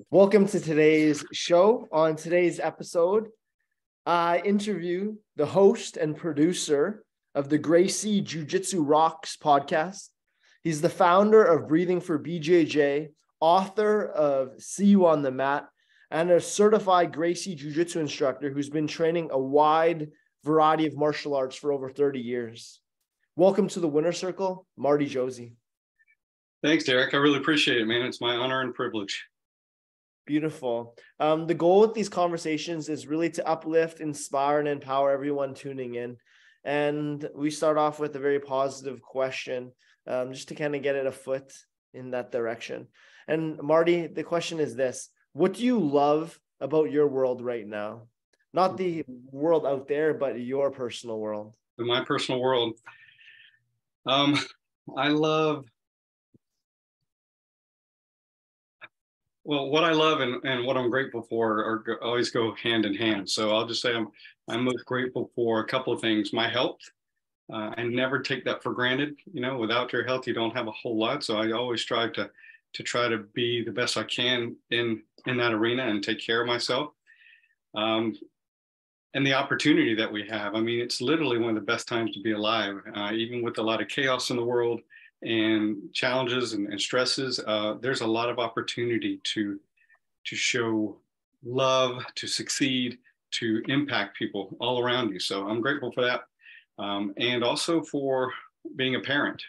Welcome to today's show. On today's episode, I interview the host and producer of the Gracie Jiu-Jitsu Rocks podcast. He's the founder of Breathing for BJJ, author of See You on the Mat, and a certified Gracie Jiu-Jitsu instructor who's been training a wide variety of martial arts for over 30 years. Welcome to the Winner Circle, Marty Josey. Thanks, Derek. I really appreciate it, man. It's my honor and privilege. Beautiful. The goal with these conversations is really to uplift, inspire, and empower everyone tuning in. And we start off with a very positive question, just to kind of get it a foot in that direction. And Marty, the question is this: what do you love about your world right now? Not the world out there, but your personal world. In my personal world, I love, well, what I love and what I'm grateful for always go hand in hand. So I'll just say I'm most grateful for a couple of things. My health, I never take that for granted. You know, without your health, you don't have a whole lot. So I always strive to try to be the best I can in that arena and take care of myself. And the opportunity that we have. I mean, it's literally one of the best times to be alive, even with a lot of chaos in the world and challenges and stresses. There's a lot of opportunity to show love, to succeed, to impact people all around you. So I'm grateful for that. And also for being a parent.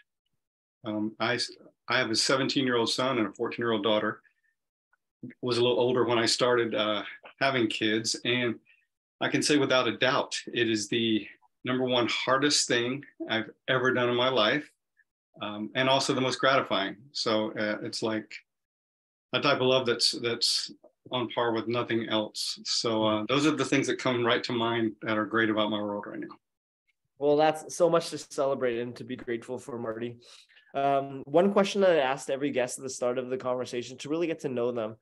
I have a 17-year-old son and a 14-year-old daughter. Was a little older when I started having kids, and I can say without a doubt, it is the number one hardest thing I've ever done in my life, and also the most gratifying. So it's like a type of love that's on par with nothing else. So those are the things that come right to mind that are great about my world right now. Well, that's so much to celebrate and to be grateful for, Marty. One question that I asked every guest at the start of the conversation to really get to know them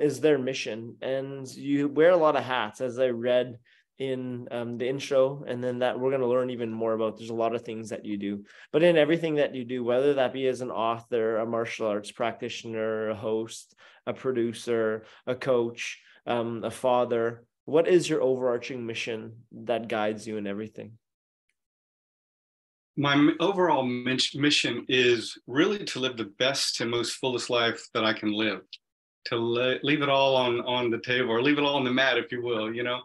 is their mission. And you wear a lot of hats, as I read in the intro, and then that we're going to learn even more about. There's a lot of things that you do, but in everything that you do, whether that be as an author, a martial arts practitioner, a host, a producer, a coach, a father, what is your overarching mission that guides you in everything? My overall mission is really to live the best and most fullest life that I can live, to leave it all on the table, or leave it all on the mat, if you will, you know,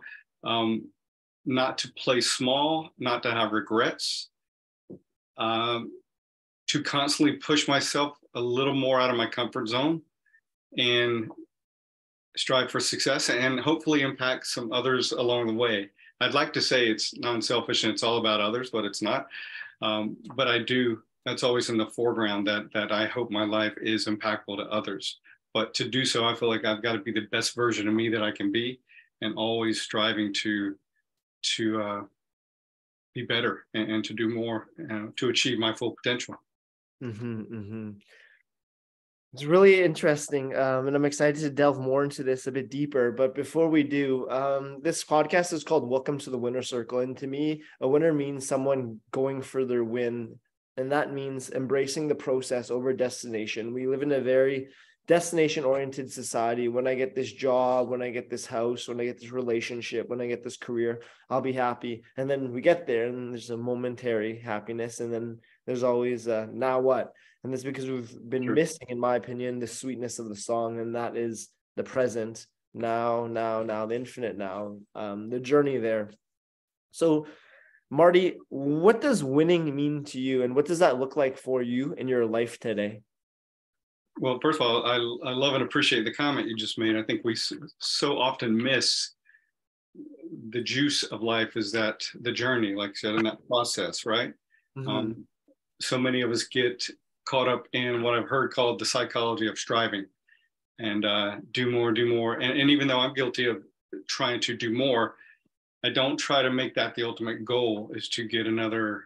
not to play small, not to have regrets, to constantly push myself a little more out of my comfort zone and strive for success and hopefully impact some others along the way. I'd like to say it's non-selfish and it's all about others, but it's not. But I do, that's always in the foreground, that I hope my life is impactful to others. But to do so, I feel like I've got to be the best version of me that I can be, and always striving to be better and to do more, to achieve my full potential. It's really interesting, and I'm excited to delve more into this a bit deeper. But before we do, this podcast is called Welcome to the Winner Circle. And to me, a winner means someone going for their win. And that means embracing the process over destination. We live in a very destination-oriented society. When I get this job, when I get this house, when I get this relationship, when I get this career, I'll be happy. And then we get there and there's a momentary happiness. And then there's always now what? And that's because we've been missing, in my opinion, the sweetness of the song. And that is the present, now, the infinite now, the journey there. So Marty, what does winning mean to you? And what does that look like for you in your life today? Well, first of all, I love and appreciate the comment you just made. I think we so often miss the juice of life, is that the journey, like I said, in that process, right? Mm-hmm. So many of us get caught up in what I've heard called the psychology of striving, and do more. And even though I'm guilty of trying to do more, I don't try to make that the ultimate goal, is to get another,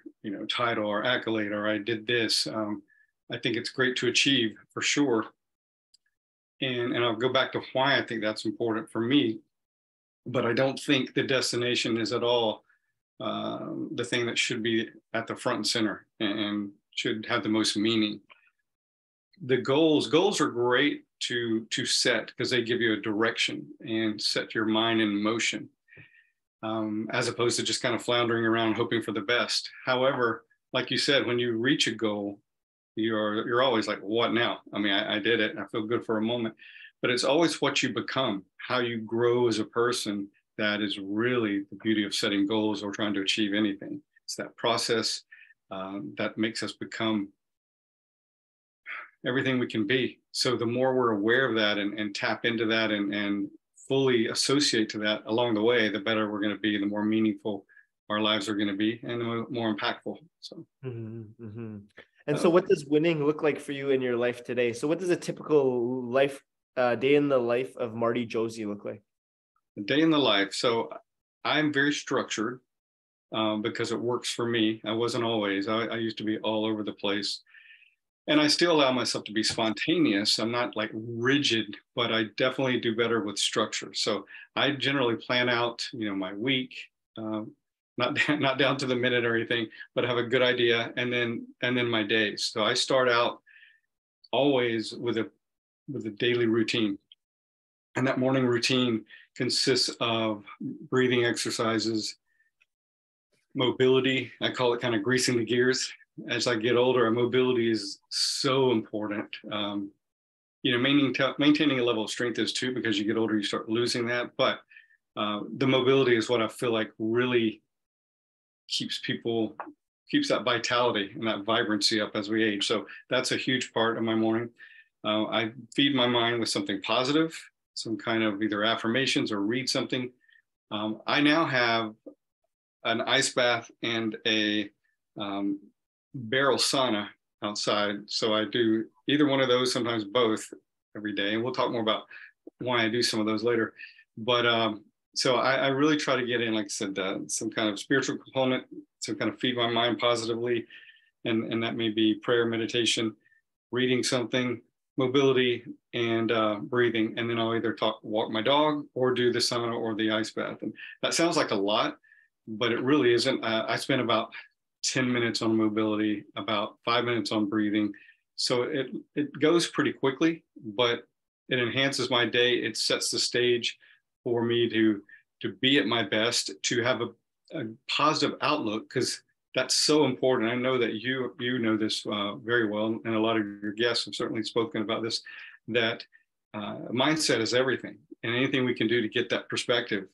title or accolade, or I did this. I think it's great to achieve, for sure. And I'll go back to why I think that's important for me. But I don't think the destination is at all the thing that should be at the front and center and should have the most meaning. the goals are great to set because they give you a direction and set your mind in motion, as opposed to just kind of floundering around hoping for the best. However, like you said, when you reach a goal, you're always like, what now? I mean, I did it and I feel good for a moment, but it's always what you become, how you grow as a person. That is really the beauty of setting goals or trying to achieve anything. It's that process that makes us become everything we can be. So the more we're aware of that and tap into that and fully associate to that along the way, the better we're going to be, the more meaningful our lives are going to be, and the more impactful. So, And so what does winning look like for you in your life today? So what does a typical life, day in the life of Marty Josey look like? A day in the life. So I'm very structured because it works for me. I wasn't always. I used to be all over the place. And I still allow myself to be spontaneous. I'm not like rigid, but I definitely do better with structure. So I generally plan out, my week, not down to the minute or anything, but have a good idea, and then my days. So I start out always with a daily routine, and that morning routine consists of breathing exercises, mobility. I call it kind of greasing the gears. As I get older, mobility is so important. Maintaining a level of strength is too, because you get older, you start losing that. But the mobility is what I feel like really keeps that vitality and that vibrancy up as we age. So that's a huge part of my morning. I feed my mind with something positive, some kind of either affirmations or read something. I now have an ice bath and a barrel sauna outside. So I do either one of those, sometimes both, every day. And we'll talk more about why I do some of those later. But so I really try to get in, like I said, some kind of spiritual component to kind of feed my mind positively. And that may be prayer, meditation, reading something, mobility, and breathing. And then I'll either walk my dog or do the sauna or the ice bath. And that sounds like a lot, but it really isn't. I spend about 10 minutes on mobility, about 5 minutes on breathing. So it goes pretty quickly, but it enhances my day. It sets the stage for me to be at my best, to have a positive outlook, because that's so important. I know that you know this very well, and a lot of your guests have certainly spoken about this, that mindset is everything, and anything we can do to get that perspective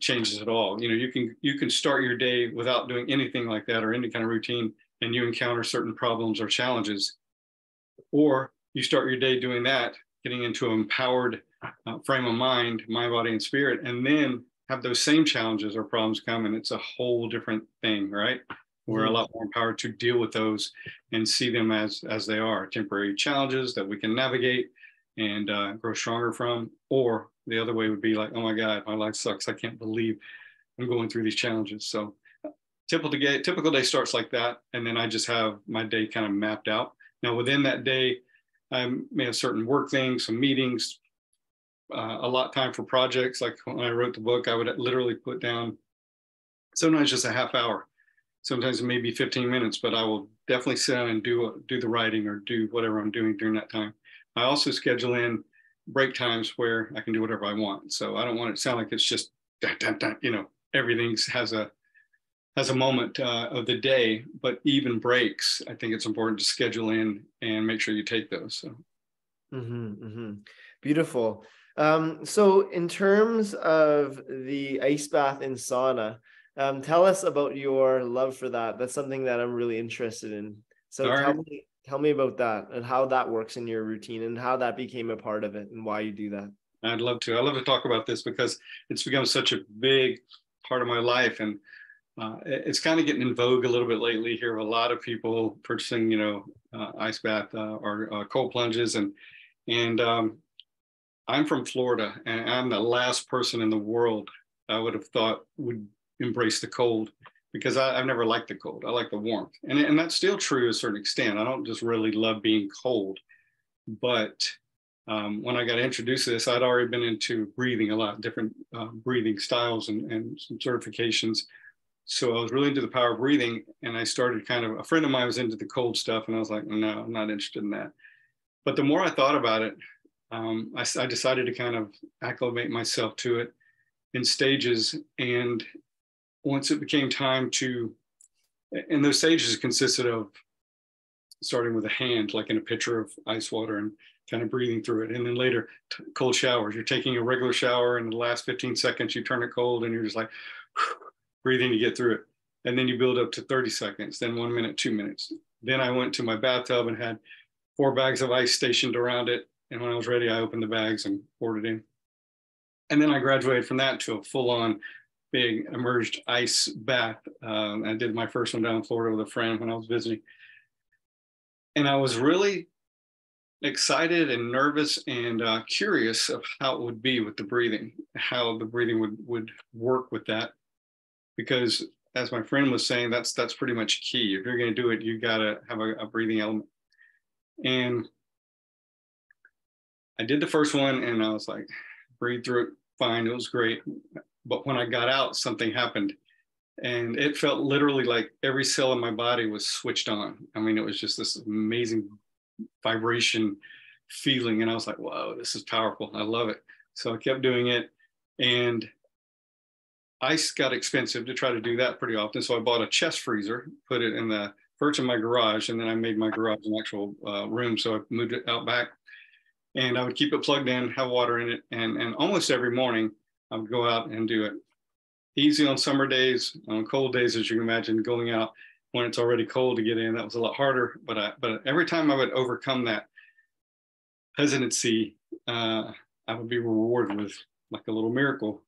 changes it all. You can start your day without doing anything like that or any kind of routine, and you encounter certain problems or challenges, or you start your day doing that, getting into an empowered frame of mind, body, and spirit, and then have those same challenges or problems come, and it's a whole different thing, right? We're a lot more empowered to deal with those and see them as they are, temporary challenges that we can navigate and grow stronger from. Or the other way would be like, oh my God, my life sucks. I can't believe I'm going through these challenges. So typical day starts like that. And then I just have my day kind of mapped out. Now within that day, I may have certain work things, some meetings, a lot of time for projects. Like when I wrote the book, I would literally put down sometimes just a half hour, sometimes maybe 15 minutes, but I will definitely sit down and do the writing or do whatever I'm doing during that time. I also schedule in break times where I can do whatever I want. So I don't want it to sound like it's just everything has a moment of the day, but even breaks, I think it's important to schedule in and make sure you take those. So. Beautiful. So in terms of the ice bath and sauna, tell us about your love for that. That's something that I'm really interested in. So tell me about that and how that works in your routine and how that became a part of it and why you do that. I'd love to. I love to talk about this because it's become such a big part of my life, and it's kind of getting in vogue a little bit lately. Here, a lot of people purchasing, ice bath or cold plunges, and I'm from Florida, and I'm the last person in the world I would have thought would embrace the cold, because I've never liked the cold. I like the warmth, and that's still true to a certain extent. I don't just really love being cold, but when I got introduced to this, I'd already been into breathing a lot, different breathing styles and some certifications. So I was really into the power of breathing, and I started kind of, a friend of mine was into the cold stuff, and I was like, no, I'm not interested in that. But the more I thought about it, I decided to kind of acclimate myself to it in stages. And once it became time to, and those stages consisted of starting with a hand, like in a pitcher of ice water, and kind of breathing through it. And then later, cold showers. You're taking a regular shower, and in the last 15 seconds, you turn it cold, and you're just like breathing to get through it. And then you build up to 30 seconds, then 1 minute, 2 minutes. Then I went to my bathtub and had 4 bags of ice stationed around it. And when I was ready, I opened the bags and poured it in. And then I graduated from that to a full-on big immersed ice bath. I did my first one down in Florida with a friend when I was visiting. And I was really excited and nervous and curious of how it would be with the breathing, how the breathing would work with that. Because as my friend was saying, that's pretty much key. If you're going to do it, you got to have a breathing element. And I did the first one, and I was like, breathe through it, fine, it was great. But when I got out, something happened. And it felt literally like every cell in my body was switched on. I mean, it was just this amazing vibration feeling. And I was like, whoa, this is powerful. I love it. So I kept doing it. And ice got expensive to try to do that pretty often. So I bought a chest freezer, put it in the first in my garage, and then I made my garage an actual room. So I moved it out back, and I would keep it plugged in, have water in it. And almost every morning I would go out and do it. Easy on summer days. On cold days, as you can imagine, going out when it's already cold to get in, that was a lot harder. But every time I would overcome that hesitancy, I would be rewarded with like a little miracle.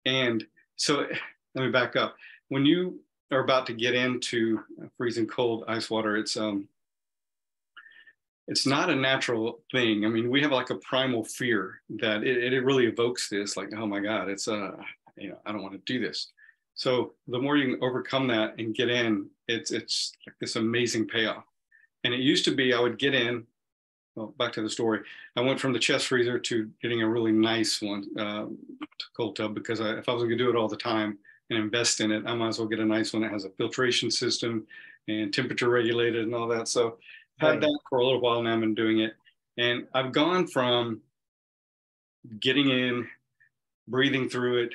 And so let me back up. When you are about to get into freezing cold ice water, it's not a natural thing. I mean, we have like a primal fear that it really evokes this, like, oh my God, it's I don't want to do this. So the more you can overcome that and get in, it's like this amazing payoff. And it used to be I would get in, well, back to the story. I went from the chest freezer to getting a really nice one, cold tub, because if I was going to do it all the time and invest in it, I might as well get a nice one that has a filtration system and temperature regulated and all that. So I've had that for a little while now. I've been doing it. And I've gone from getting in, breathing through it.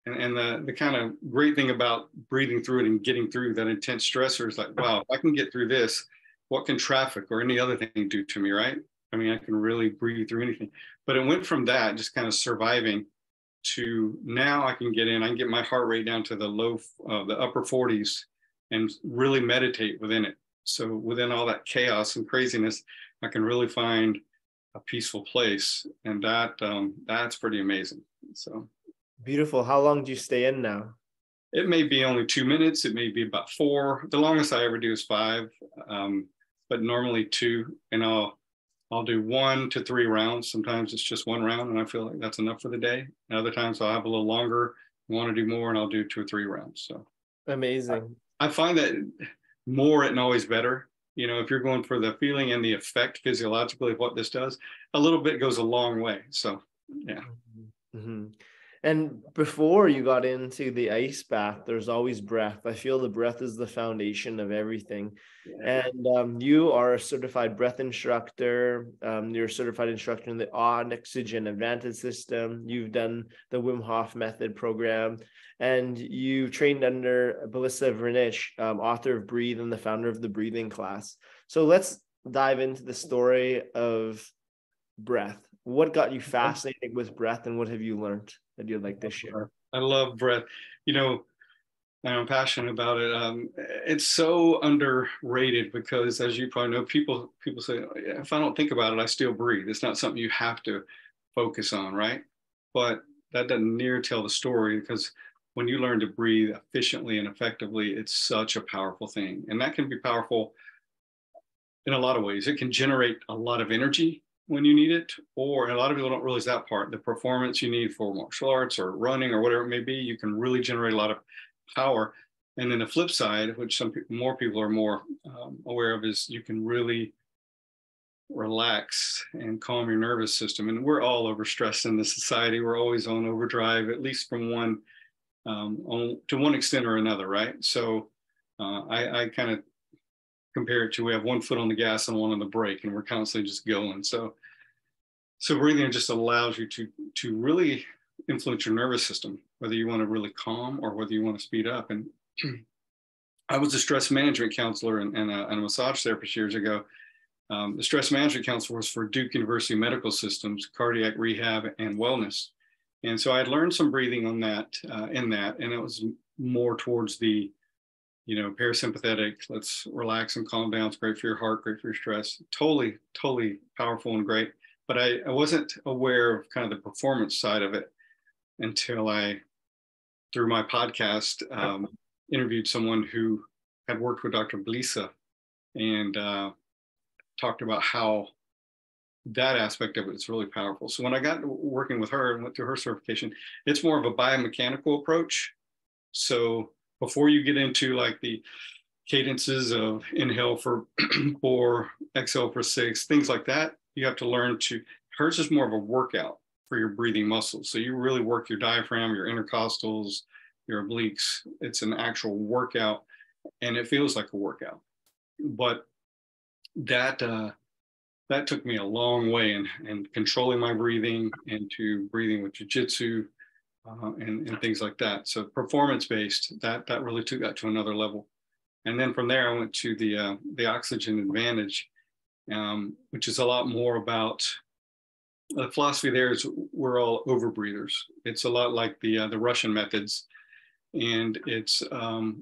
And the kind of great thing about breathing through it and getting through that intense stressor is like, wow, if I can get through this, what can traffic or any other thing do to me, right? I mean, I can really breathe through anything. But it went from that, just kind of surviving, to now I can get in, I can get my heart rate down to the upper 40s and really meditate within it. So within all that chaos and craziness, I can really find a peaceful place. And that's pretty amazing. So Beautiful. How long do you stay in now? it may be only 2 minutes. It may be about 4. The longest I ever do is 5, but normally 2. And I'll do 1 to 3 rounds. Sometimes it's just 1 round, and I feel like that's enough for the day. And other times I'll have a little longer, want to do more, and I'll do 2 or 3 rounds. So amazing. I find that more and always better. You know, if you're going for the feeling and the effect physiologically of what this does, a little bit goes a long way. So yeah. Mm-hmm. And before you got into the ice bath, there's always breath. I feel the breath is the foundation of everything. Yeah. And you are a certified breath instructor. You're a certified instructor in the Oxygen Advantage System. You've done the Wim Hof Method program, and you trained under Belissa Vernich, author of Breathe and the founder of the Breathing Class. So let's dive into the story of breath. What got you fascinated with breath, and what have you learned that you'd like to share? I love breath. You know, I'm passionate about it. It's so underrated because, as you probably know, people say, if I don't think about it, I still breathe. It's not something you have to focus on, right? But that doesn't near tell the story, because when you learn to breathe efficiently and effectively, it's such a powerful thing. And that can be powerful in a lot of ways. It can generate a lot of energy when you need it, or, and a lot of people don't realize that part, the performance you need for martial arts or running or whatever it may be, you can really generate a lot of power. And then the flip side, which more people are more aware of, is you can really relax and calm your nervous system. And we're all overstressed in this society. We're always on overdrive, at least from one to one extent or another, right? So I kind of compare it to, we have one foot on the gas and one on the brake, and we're constantly just going. So breathing just allows you to really influence your nervous system, whether you want to really calm or whether you want to speed up. And I was a stress management counselor and a massage therapist years ago. The stress management counselor was for Duke University Medical Systems, cardiac rehab and wellness. And so I had learned some breathing on that, and it was more towards the, parasympathetic, let's relax and calm down. It's great for your heart, great for your stress. Totally, totally powerful and great. But I wasn't aware of kind of the performance side of it until I, through my podcast, interviewed someone who had worked with Dr. Belisa and talked about how that aspect of it is really powerful. So when I got working with her and went through her certification, it's more of a biomechanical approach. So before you get into like the cadences of inhale for 4, exhale for 6, things like that, you have to learn to, hers is more of a workout for your breathing muscles. So you really work your diaphragm, your intercostals, your obliques. It's an actual workout, and it feels like a workout. But that took me a long way in controlling my breathing, into breathing with jiu-jitsu and things like that. So performance-based, that really took that to another level. And then from there, I went to the oxygen advantage, which is a lot more about, the philosophy there is we're all overbreathers. It's a lot like the Russian methods. And it's,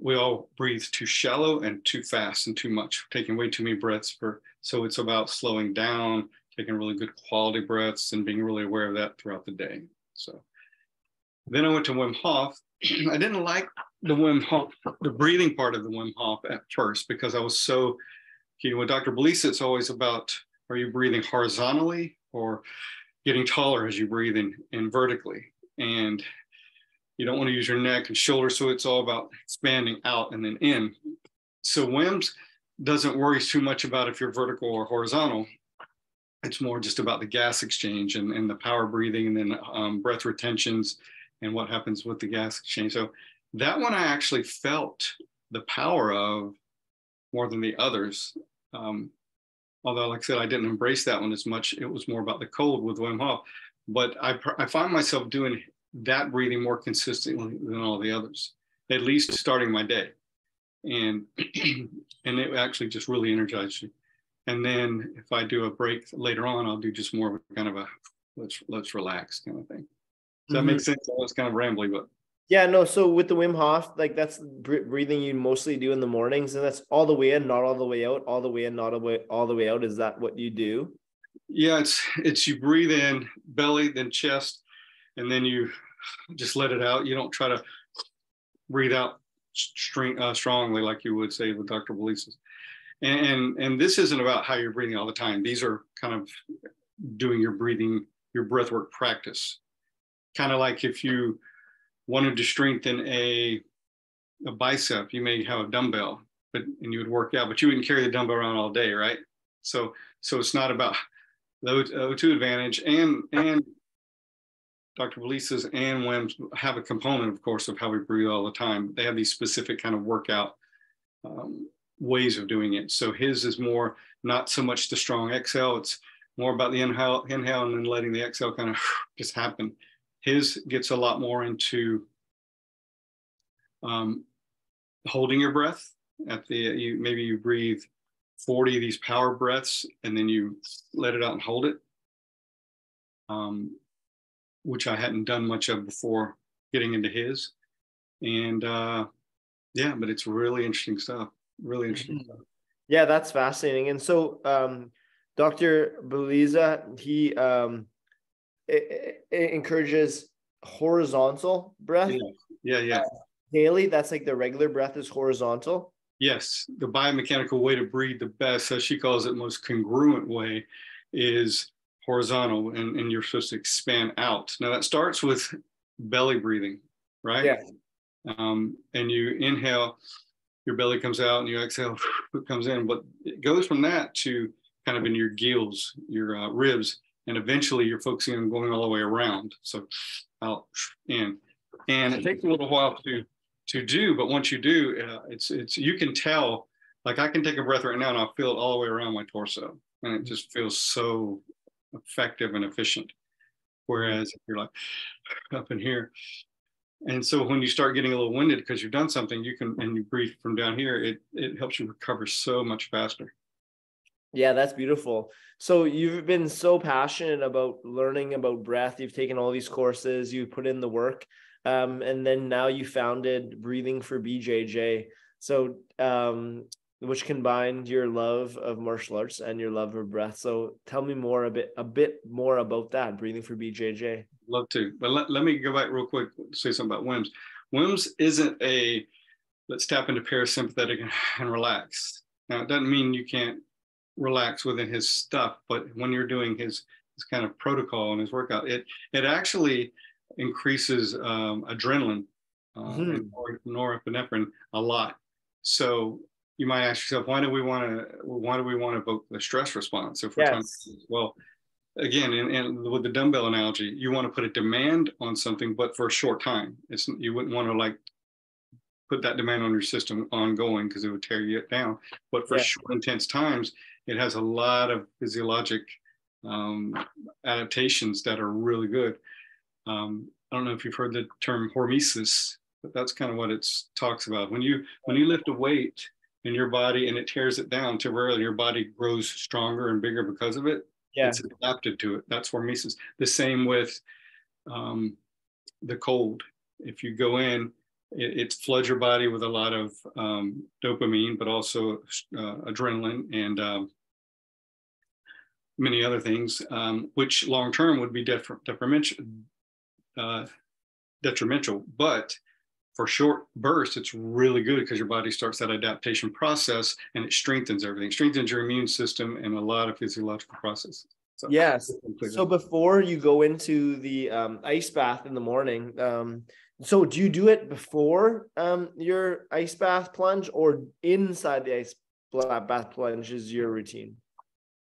we all breathe too shallow and too fast and too much, taking way too many breaths so it's about slowing down, taking really good quality breaths and being really aware of that throughout the day. So then I went to Wim Hof. I didn't like the Wim Hof, the breathing part of the Wim Hof at first, because I was so, with Dr. Belisa, it's always about, are you breathing horizontally or getting taller as you breathe in vertically? And you don't want to use your neck and shoulders, so it's all about expanding out and then in. So Wim's doesn't worry too much about if you're vertical or horizontal. It's more just about the gas exchange and the power breathing, and then breath retentions and what happens with the gas exchange. So that one I actually felt the power of more than the others. Although, like I said, I didn't embrace that one as much. It was more about the cold with Wim Hof. But I find myself doing that breathing more consistently than all the others, at least starting my day. And it actually just really energizes you. And then if I do a break later on, I'll do just more of a kind of a let's relax kind of thing. Does that make sense? I was kind of rambly, but yeah, no. So with the Wim Hof, like that's breathing you mostly do in the mornings, and that's all the way in, not all the way out, all the way in, not all the way out. Is that what you do? Yeah, it's you breathe in belly, then chest, and then you just let it out. You don't try to breathe out strongly like you would say with Dr. Belisa's. And this isn't about how you're breathing all the time. These are kind of doing your breathing, your breath work practice. Kind of like if you wanted to strengthen a bicep, you may have a dumbbell, and you would work out, but you wouldn't carry the dumbbell around all day, right? So it's not about the O2 advantage, and Dr. Belisa's and Wim's have a component, of course, of how we breathe all the time. They have these specific kind of workout ways of doing it. So his is more not so much the strong exhale. It's more about the inhale, and then letting the exhale kind of just happen. His gets a lot more into holding your breath at maybe you breathe 40 of these power breaths and then you let it out and hold it, which I hadn't done much of before getting into his. And yeah, but it's really interesting stuff. Really interesting stuff. Yeah, that's fascinating. And so Dr. Belisa, he it encourages horizontal breath. Yeah. Daily, that's like the regular breath is horizontal. Yes, the biomechanical way to breathe the best, as she calls it, most congruent way, is horizontal, and you're supposed to expand out. Now that starts with belly breathing, right? Yeah. And you inhale, your belly comes out, and you exhale, it comes in. But it goes from that to kind of in your gills, your ribs, and eventually you're focusing on going all the way around. So out, in. And it takes a little while to do, but once you do, you can tell. Like I can take a breath right now and I'll feel it all the way around my torso, and it just feels so effective and efficient. Whereas if you're like up in here, and so when you start getting a little winded because you've done something, and you breathe from down here, it helps you recover so much faster. Yeah, that's beautiful. So you've been so passionate about learning about breath. You've taken all these courses, you put in the work, and then now you founded Breathing for BJJ. So, which combined your love of martial arts and your love of breath. So tell me a bit more about that, Breathing for BJJ. Love to, but let me go back real quick to say something about WIMS. WIMS isn't a let's tap into parasympathetic and relax. Now it doesn't mean you can't relax within his stuff, but when you're doing his kind of protocol and his workout, it actually increases adrenaline and norepinephrine a lot. So you might ask yourself, why do we want to evoke the stress response if we're talking? Well, again, and with the dumbbell analogy, you want to put a demand on something, but for a short time. You wouldn't want to like put that demand on your system ongoing because it would tear you down. But for short, intense times, it has a lot of physiologic adaptations that are really good. I don't know if you've heard the term hormesis, but that's kind of what it talks about. When you lift a weight in your body and it tears it down temporarily, your body grows stronger and bigger because of it. Yeah. It's adapted to it. That's hormesis. The same with the cold. If you go in, it floods your body with a lot of dopamine, but also adrenaline and many other things, which long term would be detrimental. But for short bursts, it's really good because your body starts that adaptation process and it strengthens everything, strengthens your immune system and a lot of physiological processes. So, yes. So before you go into the ice bath in the morning, so do you do it before your ice bath plunge or inside the ice bath plunge is your routine?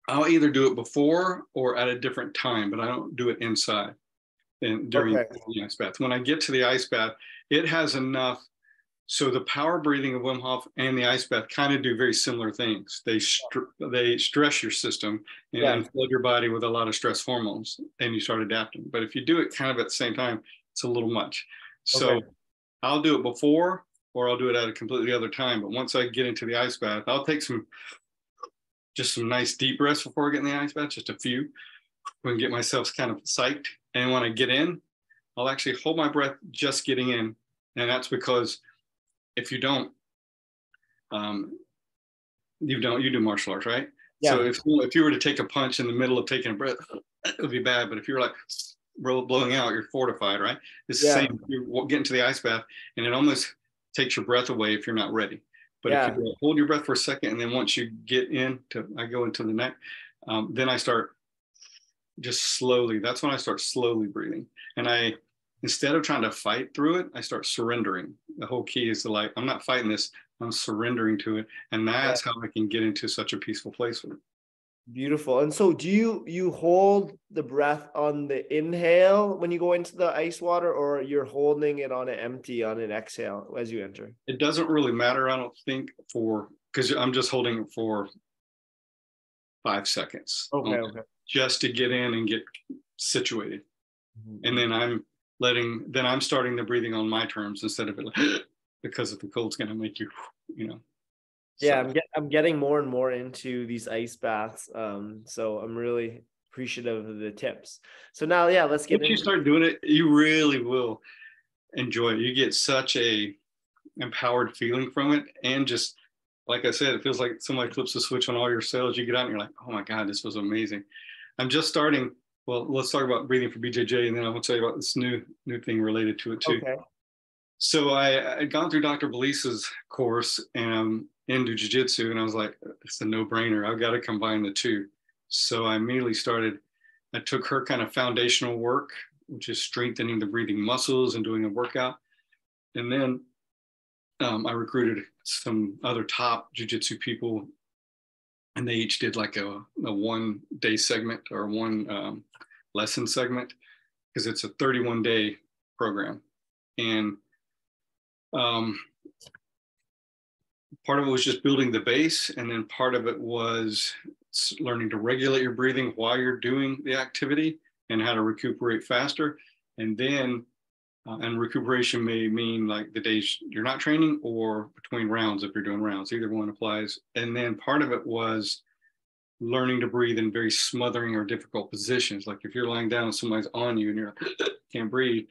I'll either do it before or at a different time, but I don't do it inside and during the ice bath. When I get to the ice bath, it has enough. So the power breathing of Wim Hof and the ice bath kind of do very similar things. They stress your system and flood your body with a lot of stress hormones, and you start adapting. But if you do it kind of at the same time, it's a little much. So I'll do it before, or I'll do it at a completely other time. But once I get into the ice bath, I'll take some nice deep breaths before I get in the ice bath, just a few, and get myself kind of psyched. And when I get in, I'll actually hold my breath just getting in. And that's because if you don't, you do martial arts, right? Yeah. So if you were to take a punch in the middle of taking a breath, it would be bad. But if you're like blowing out, you're fortified, right? It's the same. You get into the ice bath, and it almost takes your breath away if you're not ready. But if you hold your breath for a second, and then once you get I go into the neck, then I start just slowly. That's when I start slowly breathing, and instead of trying to fight through it, I start surrendering. The whole key is I'm not fighting this, I'm surrendering to it. And that's how I can get into such a peaceful place with it. Beautiful. And so do you hold the breath on the inhale when you go into the ice water, or you're holding it on an empty, on an exhale as you enter? It doesn't really matter, I don't think, because I'm just holding it for 5 seconds. Okay. Just to get in and get situated. Mm-hmm. And then I'm starting the breathing on my terms instead of it because if the cold's going to make you. Yeah, so. I'm getting more and more into these ice baths. So I'm really appreciative of the tips. So now, let's get into. Once you start doing it, you really will enjoy it. You get such a empowered feeling from it. And just, like I said, it feels like somebody flips the switch on all your cells. You get out and you're like, oh my God, this was amazing. I'm just starting. Well, let's talk about breathing for BJJ, and then I'm going to tell you about this new thing related to it too. Okay. So I had gone through Dr. Belisa's course and I'm into jiu-jitsu, and I was like, it's a no-brainer. I've got to combine the two. So I immediately I took her kind of foundational work, which is strengthening the breathing muscles and doing a workout. And then I recruited some other top jiu-jitsu people, and they each did like a 1-day segment or one lesson segment, because it's a 31-day program. And part of it was just building the base, and then part of it was learning to regulate your breathing while you're doing the activity and how to recuperate faster. And then and recuperation may mean like the days you're not training or between rounds if you're doing rounds. Either one applies. And then part of it was learning to breathe in very smothering or difficult positions. Like if you're lying down and somebody's on you and you can't breathe,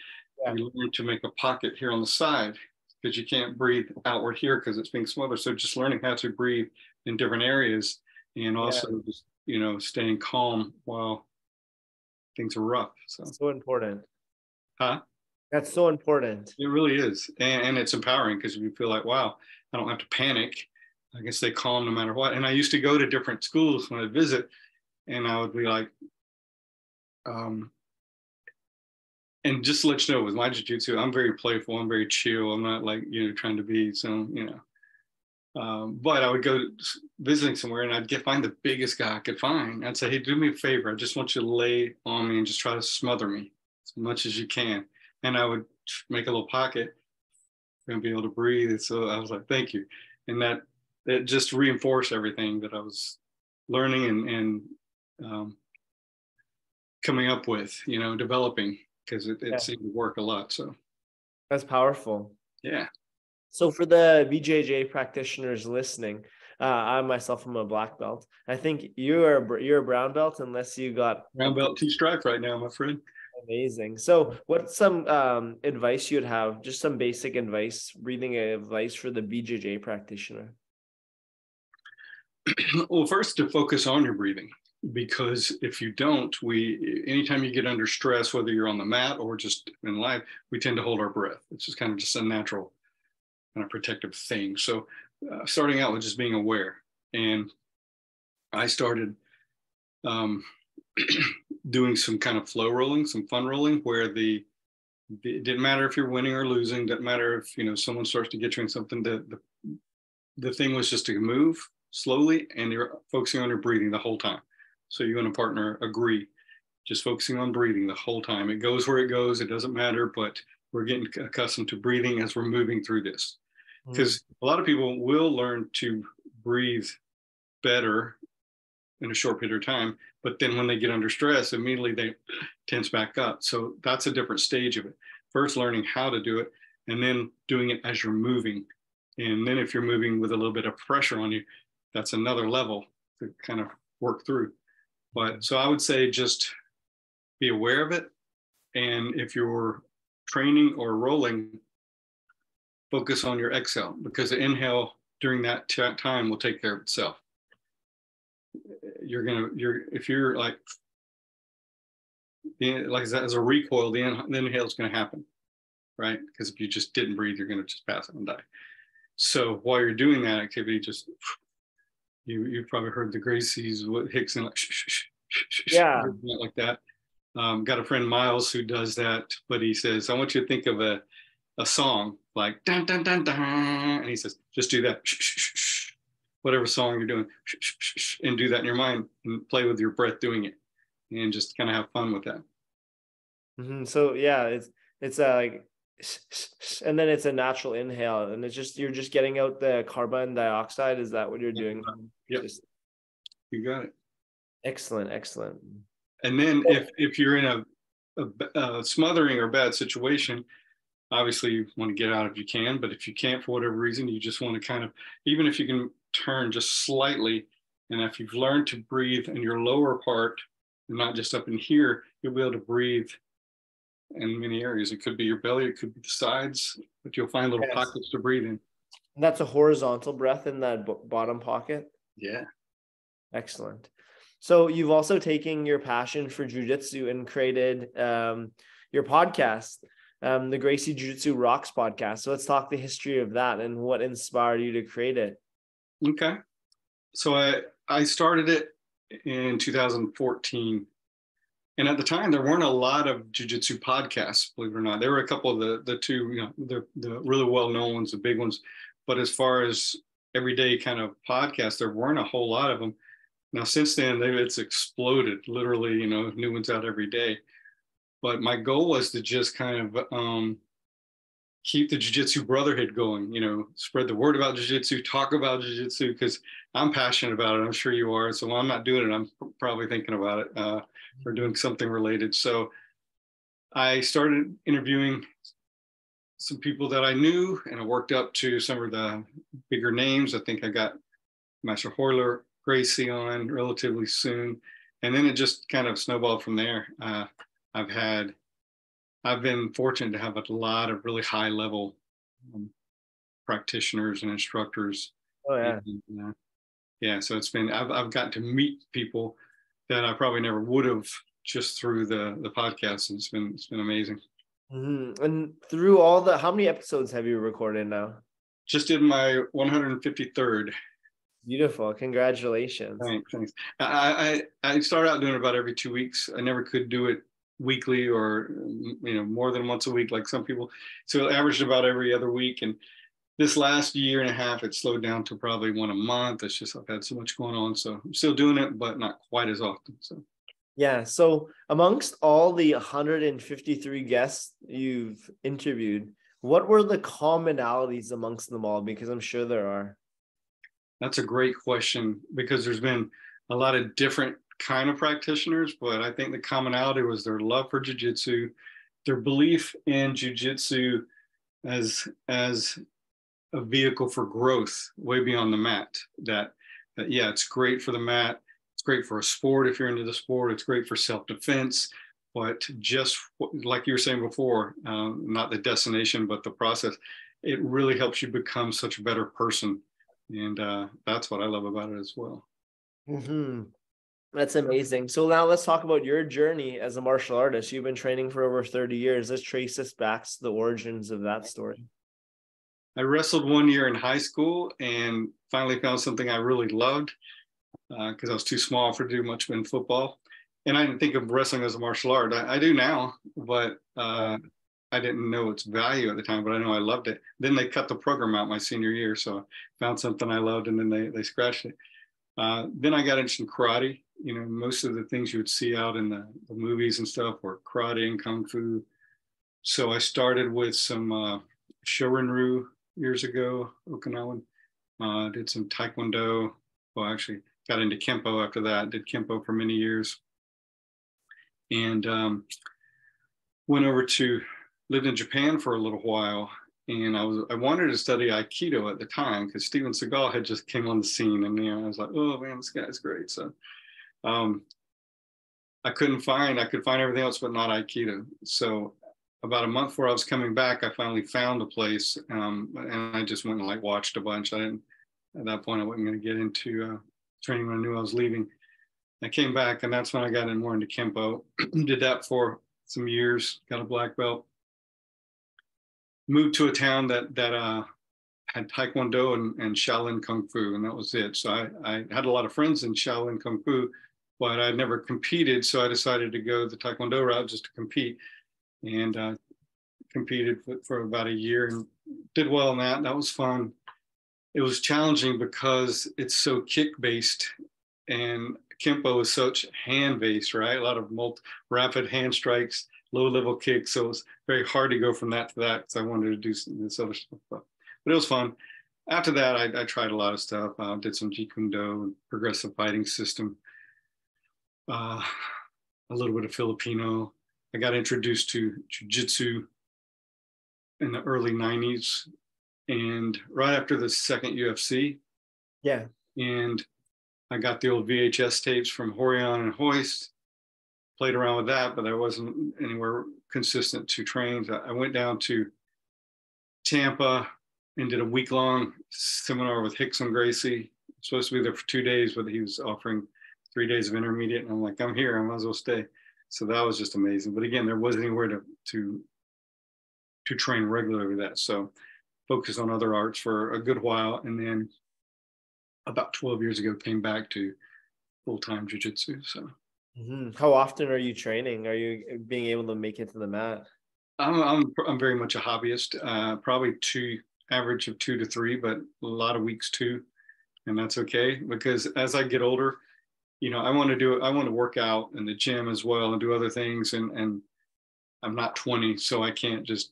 you learn to make a pocket here on the side because you can't breathe outward here because it's being smothered. So just learning how to breathe in different areas, and also just, you know, staying calm while things are rough. So important. Huh? That's so important. It really is. And it's empowering because you feel like, wow, I don't have to panic. I can stay calm no matter what. And I used to go to different schools when I visit, and I would be like, and just to let you know, with my jiu-jitsu, I'm very playful. I'm very chill. I'm not like, you know, trying to be some, you know. But I would go visiting somewhere and I'd find the biggest guy I could find. I'd say, hey, do me a favor. I just want you to lay on me and just try to smother me as much as you can. And I would make a little pocket and be able to breathe. And so I was like, thank you. And that just reinforced everything that I was learning and coming up with, you know, developing, because it seemed to work a lot. So that's powerful. Yeah. So for the BJJ practitioners listening, I myself am a black belt. I think you're a brown belt, unless you got brown belt 2 stripe right now, my friend. Amazing. So what's some advice you'd have, just some basic advice, breathing advice for the BJJ practitioner? Well, first, to focus on your breathing, because if you don't, anytime you get under stress, whether you're on the mat or just in life, we tend to hold our breath. It's just kind of just a natural kind of protective thing. So starting out with just being aware. And I started doing some kind of flow rolling, some fun rolling, where it didn't matter if you're winning or losing, doesn't matter if, you know, someone starts to get you in something. The thing was just to move slowly, and you're focusing on your breathing the whole time. So you and a partner agree, just focusing on breathing the whole time. It goes where it goes. It doesn't matter, but we're getting accustomed to breathing as we're moving through this. Because a lot of people will learn to breathe better in a short period of time, but then when they get under stress, immediately they tense back up. So that's a different stage of it. First, learning how to do it, and then doing it as you're moving. And then if you're moving with a little bit of pressure on you, that's another level to kind of work through. But so I would say just be aware of it. And if you're training or rolling, focus on your exhale, because the inhale during that time will take care of itself. If you're like as a recoil, the inhale is going to happen, right? Because if you just didn't breathe, you're going to just pass out and die. So while you're doing that activity, just you've probably heard the Gracie's Hicks and like like that. Got a friend Miles who does that, but he says, I want you to think of a song like dun dun dun dun, and he says, just do that, whatever song you're doing, and do that in your mind and play with your breath doing it, and just kind of have fun with that. So yeah, it's like, and then it's a natural inhale, and it's just, you're just getting out the carbon dioxide. Is that what you're doing? Yep. You got it. Excellent. And then if you're in a smothering or bad situation, obviously you want to get out if you can, but if you can't for whatever reason, you just want to kind of, even if you can turn just slightly, and if you've learned to breathe in your lower part and not just up in here, you'll be able to breathe in many areas. It could be your belly, it could be the sides, but you'll find little pockets to breathe in. And that's a horizontal breath in that bottom pocket? Yeah. Excellent. So you've also taken your passion for jiu-jitsu and created your podcast, the Gracie Jiu-Jitsu Rocks podcast. So let's talk the history of that and what inspired you to create it. Okay. So I started it in 2014. And at the time, there weren't a lot of jiu-jitsu podcasts, believe it or not. There were a couple of the two, you know, the really well-known ones, the big ones. But as far as everyday kind of podcasts, there weren't a whole lot of them. Now, since then, it's exploded, literally, you know, new ones out every day. But my goal was to just kind of keep the jiu-jitsu brotherhood going, spread the word about jiu-jitsu, talk about jiu-jitsu, because I'm passionate about it. I'm sure you are. So when I'm not doing it, I'm probably thinking about it, or doing something related. So I started interviewing some people that I knew, and I worked up to some of the bigger names. I think I got Master Horler, Gracie on relatively soon. And then it just kind of snowballed from there. I've been fortunate to have a lot of really high level practitioners and instructors. Oh yeah. And, yeah, so I've gotten to meet people that I probably never would have just through the podcast. And it's been amazing. Mm-hmm. And through how many episodes have you recorded now? Just did my 153rd. Beautiful. Congratulations. Thanks. I started out doing it about every 2 weeks. I never could do it weekly or more than once a week like some people. So it averaged about every other week. And this last year and a half, it slowed down to probably one a month. It's just I've had so much going on. So I'm still doing it, but not quite as often. So yeah. So amongst all the 153 guests you've interviewed, what were the commonalities amongst them all? Because I'm sure there are. That's a great question, because there's been a lot of different kind of practitioners, but I think the commonality was their love for jiu-jitsu, their belief in jiu-jitsu as a vehicle for growth way beyond the mat. That yeah, it's great for the mat. It's great for a sport if you're into the sport. It's great for self-defense. But just like you were saying before, not the destination, but the process, it really helps you become such a better person. And that's what I love about it as well. Mm-hmm. That's amazing. So now let's talk about your journey as a martial artist. You've been training for over 30 years. Let's trace this back to the origins of that story. I wrestled 1 year in high school and finally found something I really loved, because I was too small for to do much in football. And I didn't think of wrestling as a martial art. I do now, but I didn't know its value at the time, but I know I loved it. Then they cut the program out my senior year. So I found something I loved, and then they scratched it. Then I got interested in karate. Most of the things you would see out in the movies and stuff were karate and kung fu. So I started with some Shorin-ryu years ago, Okinawan. Did some Taekwondo. Well, actually got into Kempo after that. Did Kempo for many years. And lived in Japan for a little while. And I wanted to study Aikido at the time because Steven Seagal had just came on the scene, and I was like, oh man, this guy's great. So I could find everything else but not Aikido. So about a month before I was coming back, I finally found a place, and I just went and watched a bunch. At that point, I wasn't going to get into training when I knew I was leaving. I came back, and that's when I got more into Kempo. Did that for some years, got a black belt. Moved to a town that had Taekwondo and Shaolin Kung Fu, and that was it. So I had a lot of friends in Shaolin Kung Fu, but I'd never competed. So I decided to go the Taekwondo route just to compete, and competed for about a year and did well in that. That was fun. It was challenging because it's so kick-based, and Kempo is such hand-based, right? A lot of rapid hand strikes, low-level kicks. So it was very hard to go from that to that because I wanted to do this other stuff. But it was fun. After that, I tried a lot of stuff. Did some Jeet Kune Do and progressive fighting system. A little bit of Filipino. I got introduced to Jiu-Jitsu in the early 90s, and right after the second UFC. Yeah. And I got the old VHS tapes from Horion and Hoist, played around with that, but I wasn't anywhere consistent to train. I went down to Tampa and did a week-long seminar with Hicks and Gracie. Supposed to be there for 2 days, but he was offering 3 days of intermediate. And I'm like, I'm here, I might as well stay. So that was just amazing. But again, there wasn't anywhere to train regularly with that. So focused on other arts for a good while. And then about 12 years ago, came back to full-time jiu-jitsu. So how often are you training? Are you being able to make it to the mat? I'm very much a hobbyist. Probably average of 2 to 3, but a lot of weeks 2, and that's okay because as I get older, I want to work out in the gym as well and do other things, and I'm not 20, so I can't just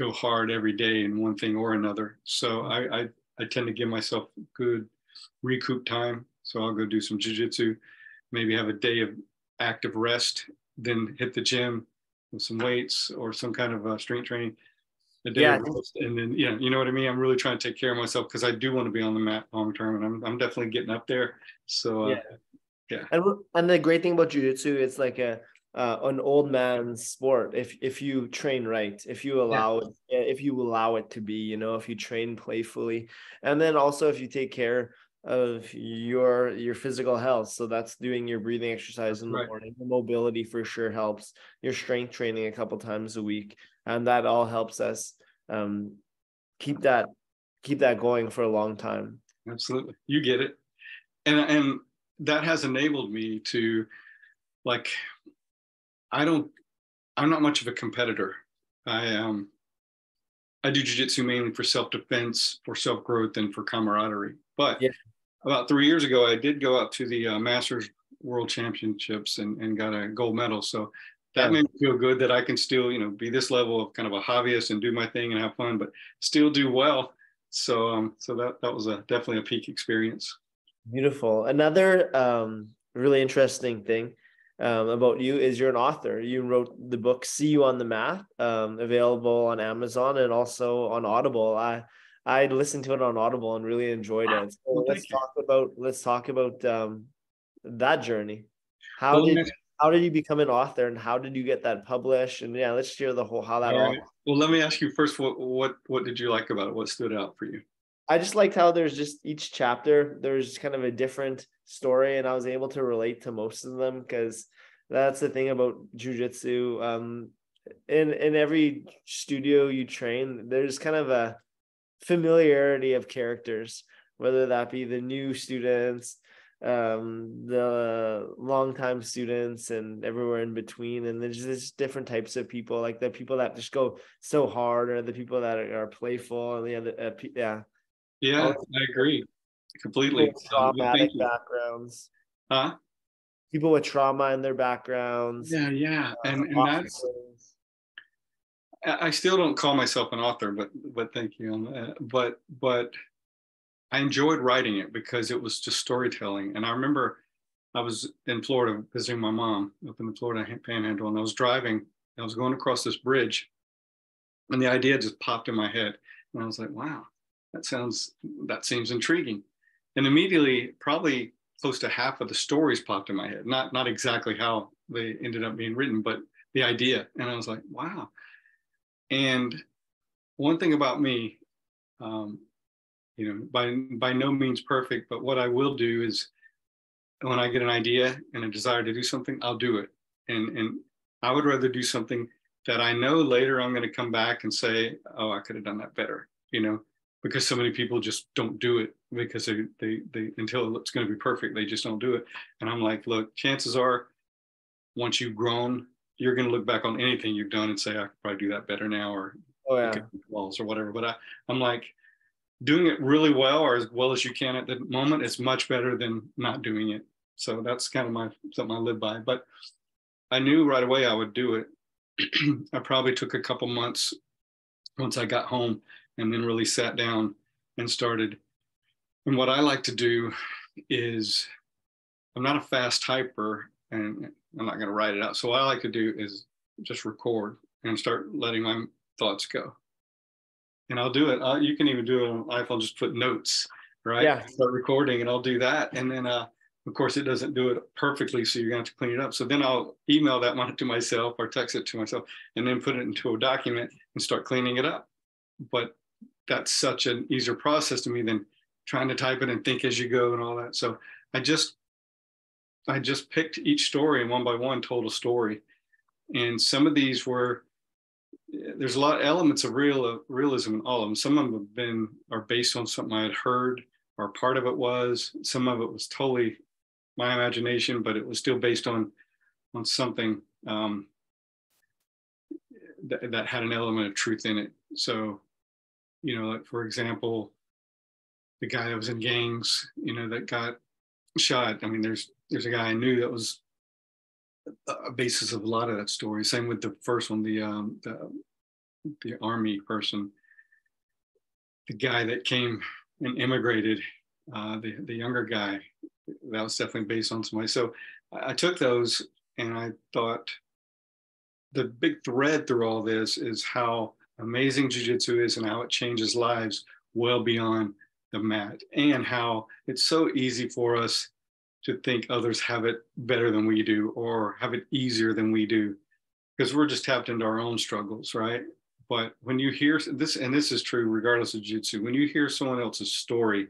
go hard every day in one thing or another. So I tend to give myself good recoup time. So I'll go do some jujitsu, maybe have a day of active rest, then hit the gym with some weights or some kind of strength training, a day Yeah, of rest, and then you know what I mean. I'm really trying to take care of myself because I do want to be on the mat long term, and I'm definitely getting up there. So yeah. yeah, And the great thing about jujitsu, it's like an old man's sport. If you train right, yeah, if you allow it to be, you know, if you train playfully, and then also if you take care of your physical health. So that's doing your breathing exercise that's in the right. morning. The mobility for sure helps. Your strength training a couple times a week, and that all helps us um, keep that keep that going for a long time. Absolutely, you get it, and that has enabled me to like I don't I'm not much of a competitor. I I do jujitsu mainly for self defense, for self growth, and for camaraderie. But Yeah. about 3 years ago, I did go out to the Masters World Championships and got a gold medal. So that Yeah. made me feel good that I can still, be this level of kind of a hobbyist and do my thing and have fun, but still do well. So that was definitely a peak experience. Beautiful. Another really interesting thing about you is you're an author. You wrote the book "See You on the Mat," available on Amazon and also on Audible. I listened to it on Audible and really enjoyed it. So Well, thank you. let's talk about that journey. How Well, let did me, how did you become an author, and how did you get that published? And yeah, let's share the whole how that all all. right. Well, let me ask you first. What did you like about it? What stood out for you? I just liked how there's just each chapter, there's kind of a different story, and I was able to relate to most of them because that's the thing about jujitsu. In every studio you train, there's kind of a familiarity of characters, whether that be the new students, the longtime students, and everywhere in between. And there's just different types of people, like the people that just go so hard, or the people that are playful, and the other, yeah, Yeah, all I agree people completely. with Well, thank traumatic you. backgrounds, Huh? people with trauma in their backgrounds, Yeah, yeah, and that's officers. I still don't call myself an author, but thank you on that. But I enjoyed writing it because it was just storytelling. And I remember I was in Florida visiting my mom up in the Florida Panhandle, and I was driving. I was going across this bridge, and the idea just popped in my head, and I was like, "Wow, that seems intriguing." And immediately, probably close to half of the stories popped in my head. Not exactly how they ended up being written, but the idea. And I was like, "Wow." And one thing about me, um, by no means perfect, but what I will do is when I get an idea and a desire to do something, I'll do it. And I would rather do something that I know later I'm going to come back and say, oh, I could have done that better, because so many people just don't do it because they until it's going to be perfect, they just don't do it. And I'm like, look, chances are once you've grown, you're going to look back on anything you've done and say, I could probably do that better now, or Oh look at yeah. the walls or whatever. But I'm like, doing it really well or as well as you can at the moment is much better than not doing it. So that's kind of my something I live by. But I knew right away I would do it. I probably took a couple months once I got home and then really sat down and started. And what I like to do is I'm not a fast typer and I'm not going to write it out. So what I like to do is just record and start letting my thoughts go. And I'll do it. You can even do it on iPhone, just put notes, right? Yeah. Start recording and I'll do that. And then, of course, it doesn't do it perfectly. So you're going to have to clean it up. So then I'll email that one to myself or text it to myself and then put it into a document and start cleaning it up. But that's such an easier process to me than trying to type it and think as you go and all that. So I just, I just picked each story and one by one told a story. And some of these were there's a lot of elements of realism in all of them. Some of them are based on something I had heard, or part of it was. Some of it was totally my imagination, but it was still based on something that had an element of truth in it. So, like for example, the guy that was in gangs, that got shot. I mean, there's a guy I knew that was a basis of a lot of that story. Same with the first one, the the army person, the guy that came and immigrated, the younger guy, that was definitely based on somebody. So I took those and I thought the big thread through all this is how amazing jiu-jitsu is and how it changes lives well beyond the mat, and how it's so easy for us to think others have it better than we do or have it easier than we do, because we're just tapped into our own struggles, right? But when you hear this, and this is true regardless of jiu-jitsu, when you hear someone else's story,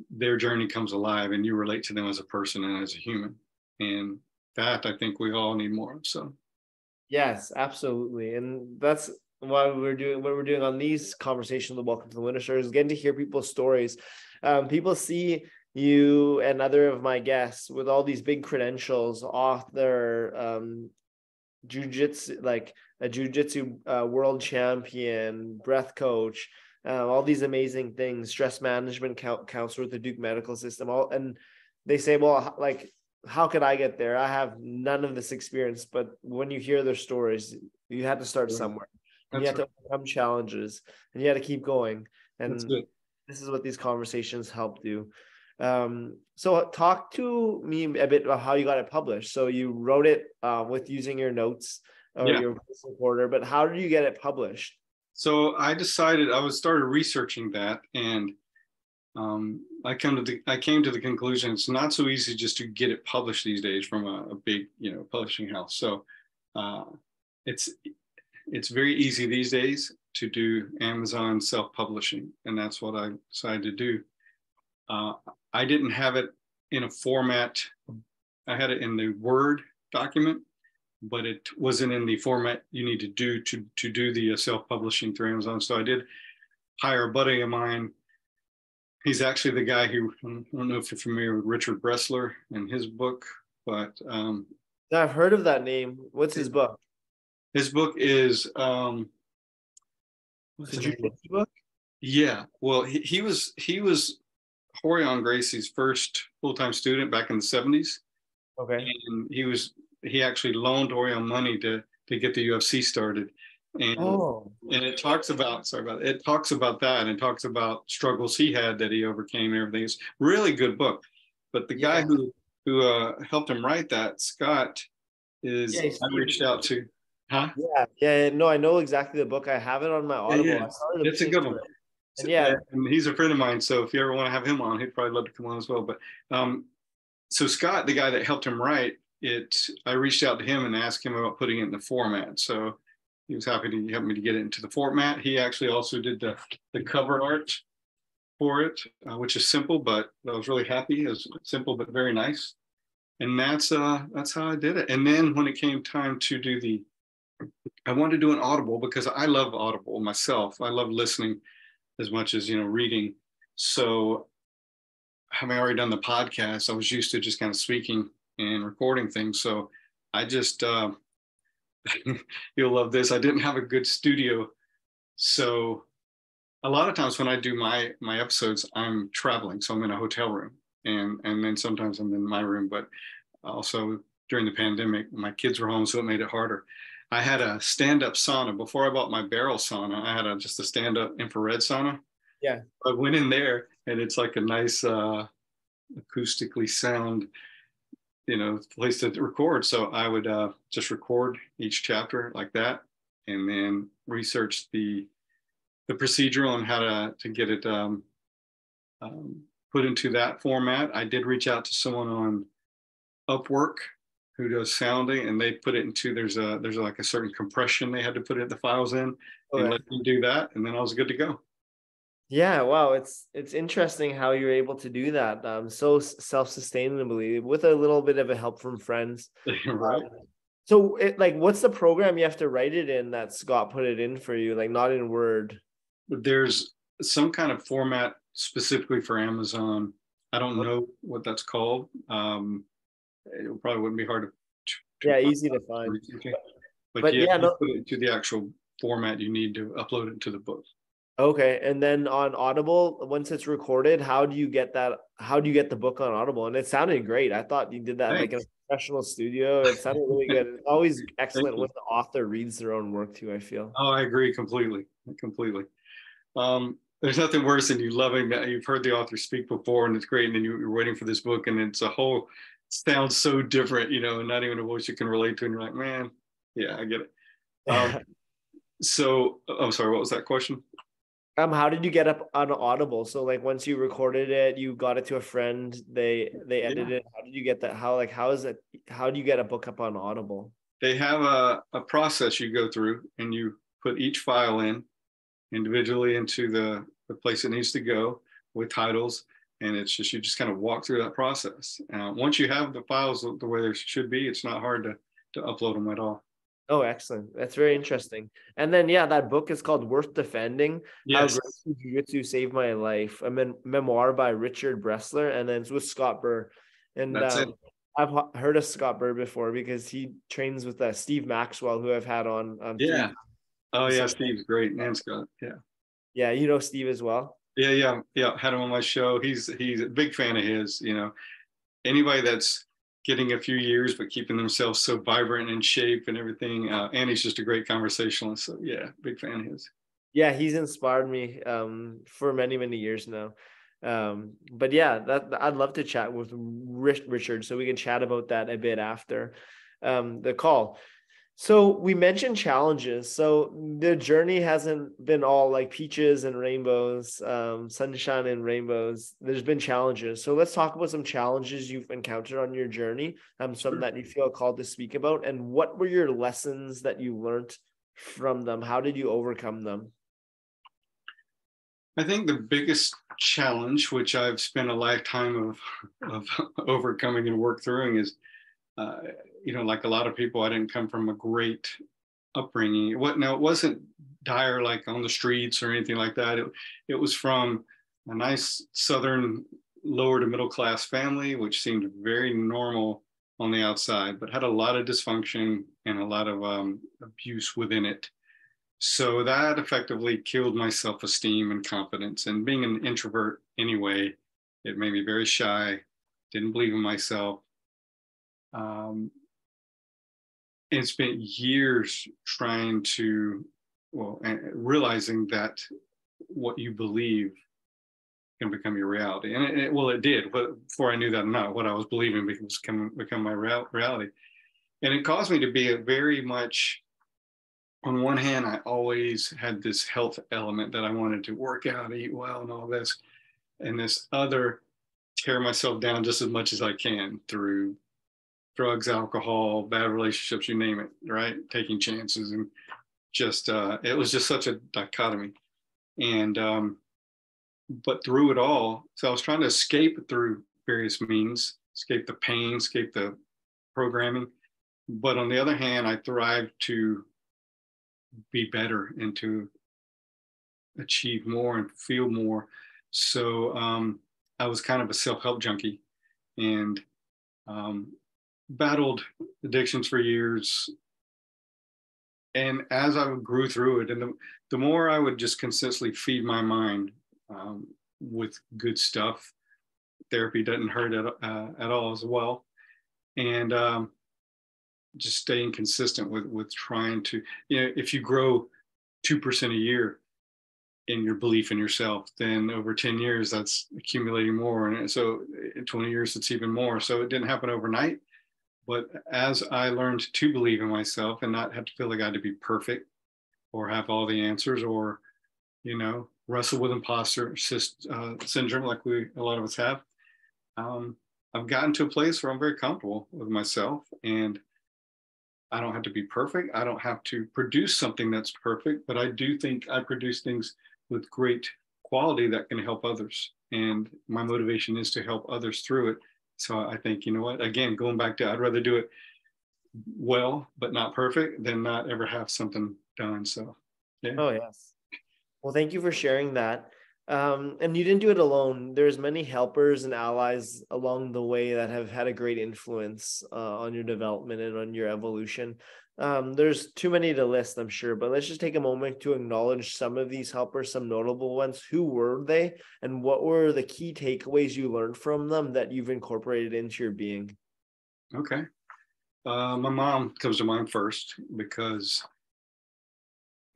their journey comes alive and you relate to them as a person and as a human. And that I think we all need more of. So Yes, absolutely. And that's why we're doing what we're doing on these conversations of Welcome to the Winter Circle, is getting to hear people's stories. People see you and other of my guests with all these big credentials, author, jiu-jitsu, like a jiu-jitsu world champion, breath coach, all these amazing things, stress management counselor with the Duke medical system, and they say, well, like, how could I get there? I have none of this experience. But when you hear their stories, you had to start somewhere. And you had to overcome challenges, and you had to keep going. And this is what these conversations help do. So talk to me a bit about how you got it published. So you wrote it with using your notes or your voice recorder, but how did you get it published? So I decided I started researching that, and I came to the conclusion it's not so easy just to get it published these days from a big, publishing house. So it's very easy these days to do Amazon self-publishing, and that's what I decided to do. I didn't have it in a format. I had it in the Word document, but it wasn't in the format you need to do the self-publishing through Amazon. So I did hire a buddy of mine. He's actually the guy who, I don't know if you're familiar with Richard Bressler and his book, but I've heard of that name. What's his book? His book is book? Yeah. Well, he was Horion Gracie's first full-time student back in the 70s. Okay. And he actually loaned Horion money to get the UFC started. And it talks about that, and talks about struggles he had that he overcame and everything. It's a really good book. But the guy who helped him write that, Scott, I reached out to. Huh? No, I know exactly the book. I have it on my Audible. It's a good one. And and he's a friend of mine, so if you ever want to have him on, he'd probably love to come on as well. But so Scott, the guy that helped him write it, I reached out to him and asked him about putting it in the format. So he was happy to help me to get it into the format. He actually also did the cover art for it, which is simple, but I was really happy. It was simple but very nice. And that's how I did it. And then when it came time to I wanted to do an Audible because I love Audible myself. I love listening as much as reading. So having already done the podcast, I was used to just kind of speaking and recording things. So I just you'll love this. I didn't have a good studio, so a lot of times when I do my episodes, I'm traveling, so I'm in a hotel room, and then sometimes I'm in my room. But also during the pandemic, my kids were home, so it made it harder. I had a stand-up sauna before I bought my barrel sauna. I had just a stand-up infrared sauna. Yeah, I went in there, and it's like a nice acoustically sound, place to record. So I would just record each chapter like that, and then research the procedural on how to get it put into that format. I did reach out to someone on Upwork who does sounding, and they put it into there's like a certain compression they had to put the files in, and let me do that, and then I was good to go. Yeah, wow, it's interesting how you're able to do that so self-sustainably with a little bit of a help from friends. Right. So what's the program you have to write it in that Scott put it in for you, like not in Word? There's some kind of format specifically for Amazon. I don't know what that's called. It probably wouldn't be hard to easy to find. But you put it into the actual format you need to upload it to the book. Okay. And then on Audible, once it's recorded, how do you get that? How do you get the book on Audible? And it sounded great. I thought you did that like in a Thanks. professional studio. It sounded really good. It's always Thank excellent when you. the author reads their own work too, I feel. Oh, I agree completely. Completely. There's nothing worse than you loving that you've heard the author speak before and it's great, and then you're waiting for this book and it's a whole sounds so different, and not even a voice you can relate to, and you're like, man, yeah, I get it. So I'm sorry, what was that question? How did you get up on Audible? So like once you recorded it, you got it to a friend, they edited Yeah, it. How did you get that? How is it? How do you get a book up on Audible? they have a process you go through, and you put each file in individually into the place it needs to go with titles. And it's just, you just kind of walk through that process. Once you have the files the way they should be, it's not hard to upload them at all. Oh, excellent. That's very interesting. And then, yeah, that book is called Worth Defending, How Yes, Gracie Jiu-Jitsu Saved My Life, a memoir by Richard Bressler, and then it's with Scott Burr. And that's it. I've heard of Scott Burr before because he trains with Steve Maxwell, who I've had on three Yeah. Oh times. yeah, So, Steve's great. And Scott. Yeah. yeah, you know Steve as well. Yeah. Had him on my show. He's a big fan of his. Anybody that's getting a few years but keeping themselves so vibrant and in shape and everything. And he's just a great conversationalist. So yeah, big fan of his. Yeah, he's inspired me for many, many years now. But yeah, that I'd love to chat with Richard so we can chat about that a bit after the call. So we mentioned challenges. So the journey hasn't been all like peaches and rainbows, sunshine and rainbows. There's been challenges. So let's talk about some challenges you've encountered on your journey, some Sure. that you feel called to speak about, and what were your lessons that you learned from them? How did you overcome them? I think the biggest challenge, which I've spent a lifetime of overcoming and work through, is, uh, like a lot of people, I didn't come from a great upbringing. It wasn't dire like on the streets or anything like that. It was from a nice southern lower to middle class family, which seemed very normal on the outside, but had a lot of dysfunction and a lot of abuse within it. So that effectively killed my self-esteem and confidence. And being an introvert anyway, it made me very shy, didn't believe in myself. Um, and spent years trying to, well, realizing that what you believe can become your reality. And it did. But before I knew that, not what I was believing become my reality. And it caused me to be a very much, on one hand, I always had this health element that I wanted to work out, eat well, and all this. And this other, tear myself down just as much as I can through drugs, alcohol, bad relationships, you name it, right? Taking chances. And just, it was just such a dichotomy. And, but through it all, so I was trying to escape through various means, escape the pain, escape the programming. But on the other hand, I thrived to be better and to achieve more and feel more. So I was kind of a self-help junkie, and um, battled addictions for years. And as I grew through it, and the more I would just consistently feed my mind with good stuff, therapy doesn't hurt at all as well. And just staying consistent with trying to, if you grow 2% a year in your belief in yourself, then over 10 years, that's accumulating more. And so in 20 years, it's even more. So it didn't happen overnight. But as I learned to believe in myself and not have to feel like I had to be perfect or have all the answers or, wrestle with imposter syndrome like a lot of us have, um, I've gotten to a place where I'm very comfortable with myself, and I don't have to be perfect. I don't have to produce something that's perfect, but I do think I produce things with great quality that can help others. And my motivation is to help others through it. So I think, you know what, again, going back to, I'd rather do it well, but not perfect than not ever have something done. So, yeah. Oh, yes. Well, thank you for sharing that. And you didn't do it alone. There's many helpers and allies along the way that have had a great influence on your development and on your evolution. There's too many to list, I'm sure, but let's just take a moment to acknowledge some of these helpers, some notable ones. Who were they, and what were the key takeaways you learned from them that you've incorporated into your being? Okay. My mom comes to mind first because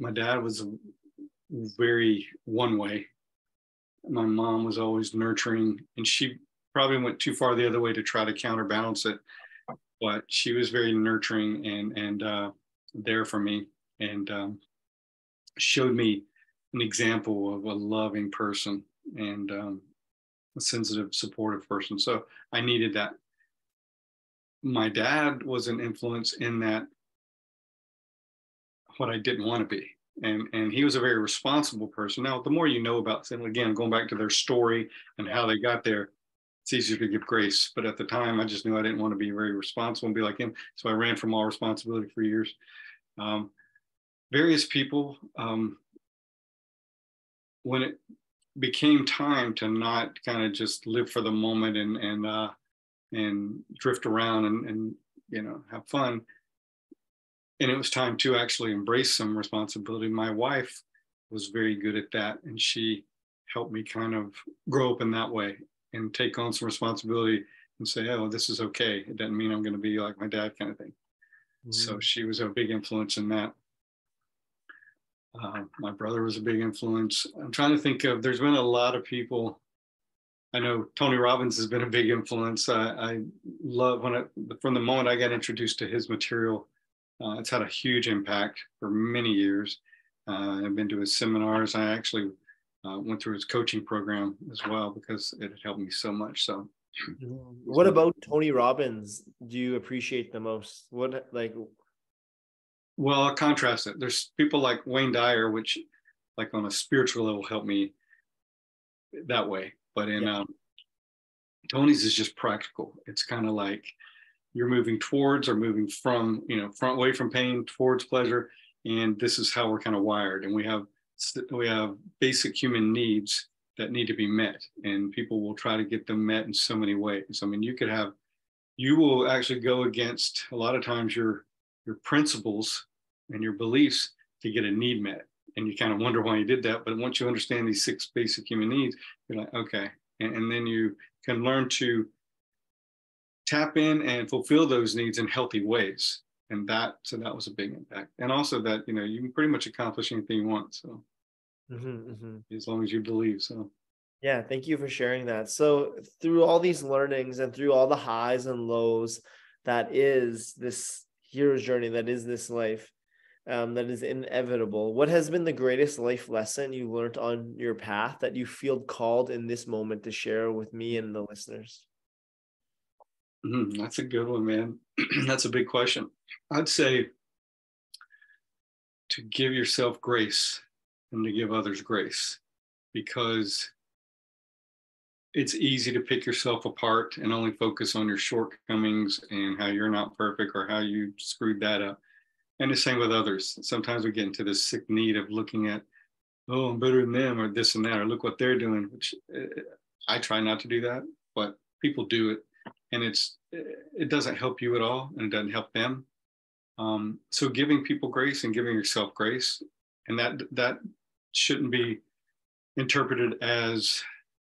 my dad was very one way. My mom was always nurturing, and she probably went too far the other way to try to counterbalance it. But she was very nurturing and there for me, and showed me an example of a loving person and a sensitive, supportive person. So I needed that. My dad was an influence in that what I didn't want to be. And he was a very responsible person. Now, the more you know about them, again, going back to their story and how they got there, it's easier to give grace. But at the time, I just knew I didn't want to be very responsible and be like him. So I ran from all responsibility for years. Um, Various people, when it became time to not kind of just live for the moment and drift around and have fun, and it was time to actually embrace some responsibility. My wife was very good at that, and she helped me kind of grow up in that way and take on some responsibility and say, oh, this is okay. It doesn't mean I'm going to be like my dad, kind of thing. So she was a big influence in that. My brother was a big influence. I'm trying to think of, there's been a lot of people. I know Tony Robbins has been a big influence. I love from the moment I got introduced to his material, it's had a huge impact for many years. I've been to his seminars. I actually went through his coaching program as well because it had helped me so much. So, what about Tony Robbins do you appreciate the most? What, like? Well, I'll contrast it. There's people like Wayne Dyer, which, like on a spiritual level, helped me that way. But in Tony's is just practical. It's kind of like you're moving towards or moving from, front away from pain towards pleasure. And this is how we're kind of wired. And we have basic human needs that need to be met. And people will try to get them met in so many ways. I mean, you will actually go against a lot of times your principles and your beliefs to get a need met. And you kind of wonder why you did that. But once you understand these 6 basic human needs, you're like, okay. And then you can learn to tap in and fulfill those needs in healthy ways. And that was a big impact. And also that, you can pretty much accomplish anything you want. So as long as you believe. So yeah, thank you for sharing that. So through all these learnings and through all the highs and lows, that is this hero's journey, that is this life, that is inevitable. What has been the greatest life lesson you learned on your path that you feel called in this moment to share with me and the listeners? That's a good one, man. That's a big question. I'd say to give yourself grace and to give others grace, because it's easy to pick yourself apart and only focus on your shortcomings and how you're not perfect or how you screwed that up. And the same with others. Sometimes we get into this sick need of looking at, oh, I'm better than them or this and that, or look what they're doing, which I try not to do that, but people do it. And it doesn't help you at all, and it doesn't help them. So giving people grace and giving yourself grace, and that shouldn't be interpreted as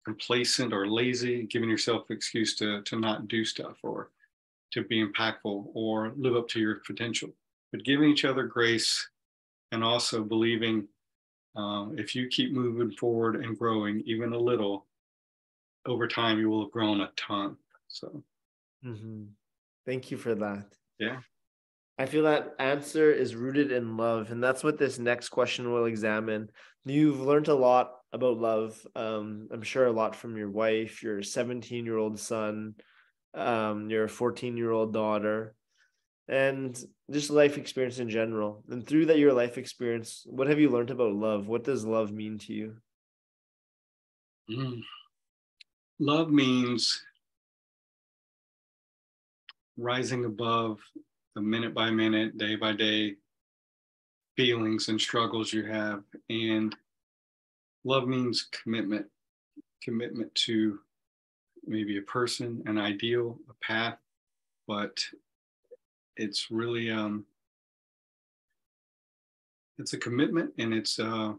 complacent or lazy, giving yourself an excuse to not do stuff or to be impactful or live up to your potential. But giving each other grace and also believing if you keep moving forward and growing even a little, over time you will have grown a ton. So thank you for that. Yeah. I feel that answer is rooted in love, and that's what this next question will examine. You've learned a lot about love. I'm sure a lot from your wife, your 17-year-old son, your 14-year-old daughter, and just life experience in general. And through that, your life experience, what have you learned about love? What does love mean to you? Love means rising above the minute by minute, day by day feelings and struggles you have, and love means commitment to maybe a person, an ideal, a path, but it's really it's a commitment, and it's that's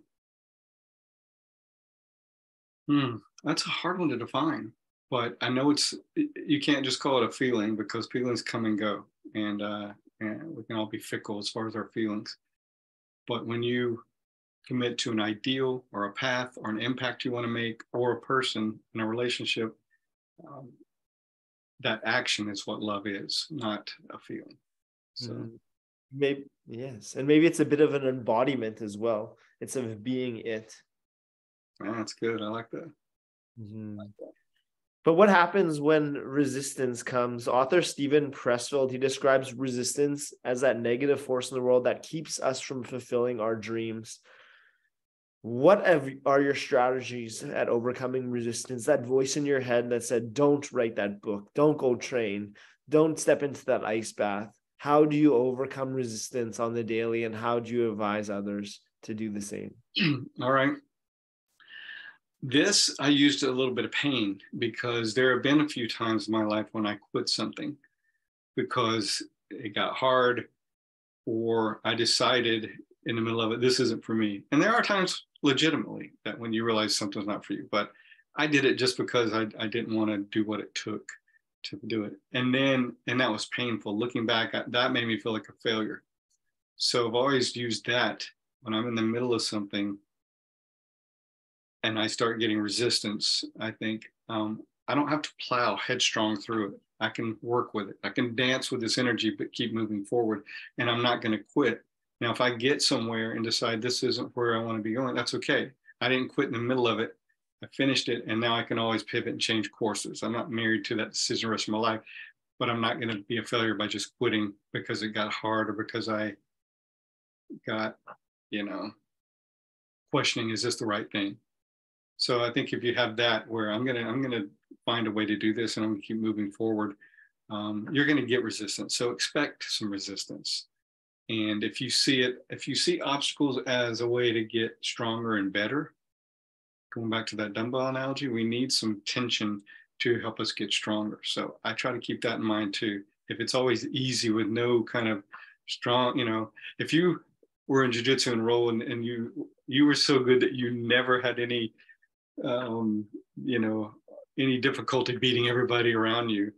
a hard one to define. But I know you can't just call it a feeling, because feelings come and go, and we can all be fickle as far as our feelings. But when you commit to an ideal or a path or an impact you want to make, or a person in a relationship, um, that action is what love is, not a feeling. So maybe, yes. And maybe it's a bit of an embodiment as well. It's of being it. that's good. I like that. But what happens when resistance comes? Author Steven Pressfield, he describes resistance as that negative force in the world that keeps us from fulfilling our dreams. What are your strategies at overcoming resistance? That voice in your head that said, don't write that book, don't go train, don't step into that ice bath. How do you overcome resistance on the daily, and how do you advise others to do the same? All right. This, I used a little bit of pain, because there have been a few times in my life when I quit something because it got hard, or I decided in the middle of it, this isn't for me. And there are times legitimately that when you realize something's not for you, but I did it just because I didn't want to do what it took to do it. And that was painful. Looking back, that made me feel like a failure. So I've always used that when I'm in the middle of something and I start getting resistance. I think I don't have to plow headstrong through it. I can work with it. I can dance with this energy, but keep moving forward. And I'm not going to quit. Now, if I get somewhere and decide this isn't where I want to be going, that's okay. I didn't quit in the middle of it. I finished it, and now I can always pivot and change courses. I'm not married to that decision the rest of my life, but I'm not going to be a failure by just quitting because it got hard, or because I got, questioning, is this the right thing? So I think if you have that, where I'm gonna find a way to do this, and I'm gonna keep moving forward, you're gonna get resistance. So expect some resistance. And if you see obstacles as a way to get stronger and better, going back to that dumbbell analogy, we need some tension to help us get stronger. So I try to keep that in mind too. If it's always easy with no kind of strong, if you were in jiu-jitsu and roll, and you were so good that you never had any any difficulty beating everybody around you,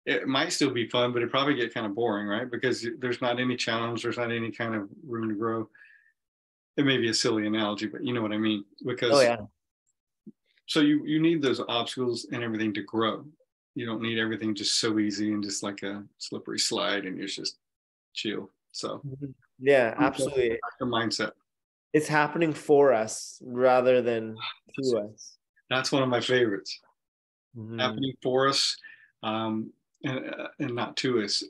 it might still be fun, but it'd probably get kind of boring, right? Because there's not any challenge, there's not any kind of room to grow. It may be a silly analogy, but you know what I mean. Because so you need those obstacles and everything to grow. You don't need everything just so easy and just like a slippery slide and you're just chill. So yeah, absolutely. The mindset. It's happening for us rather than to us. That's one of my favorites. Happening for us, and not to us.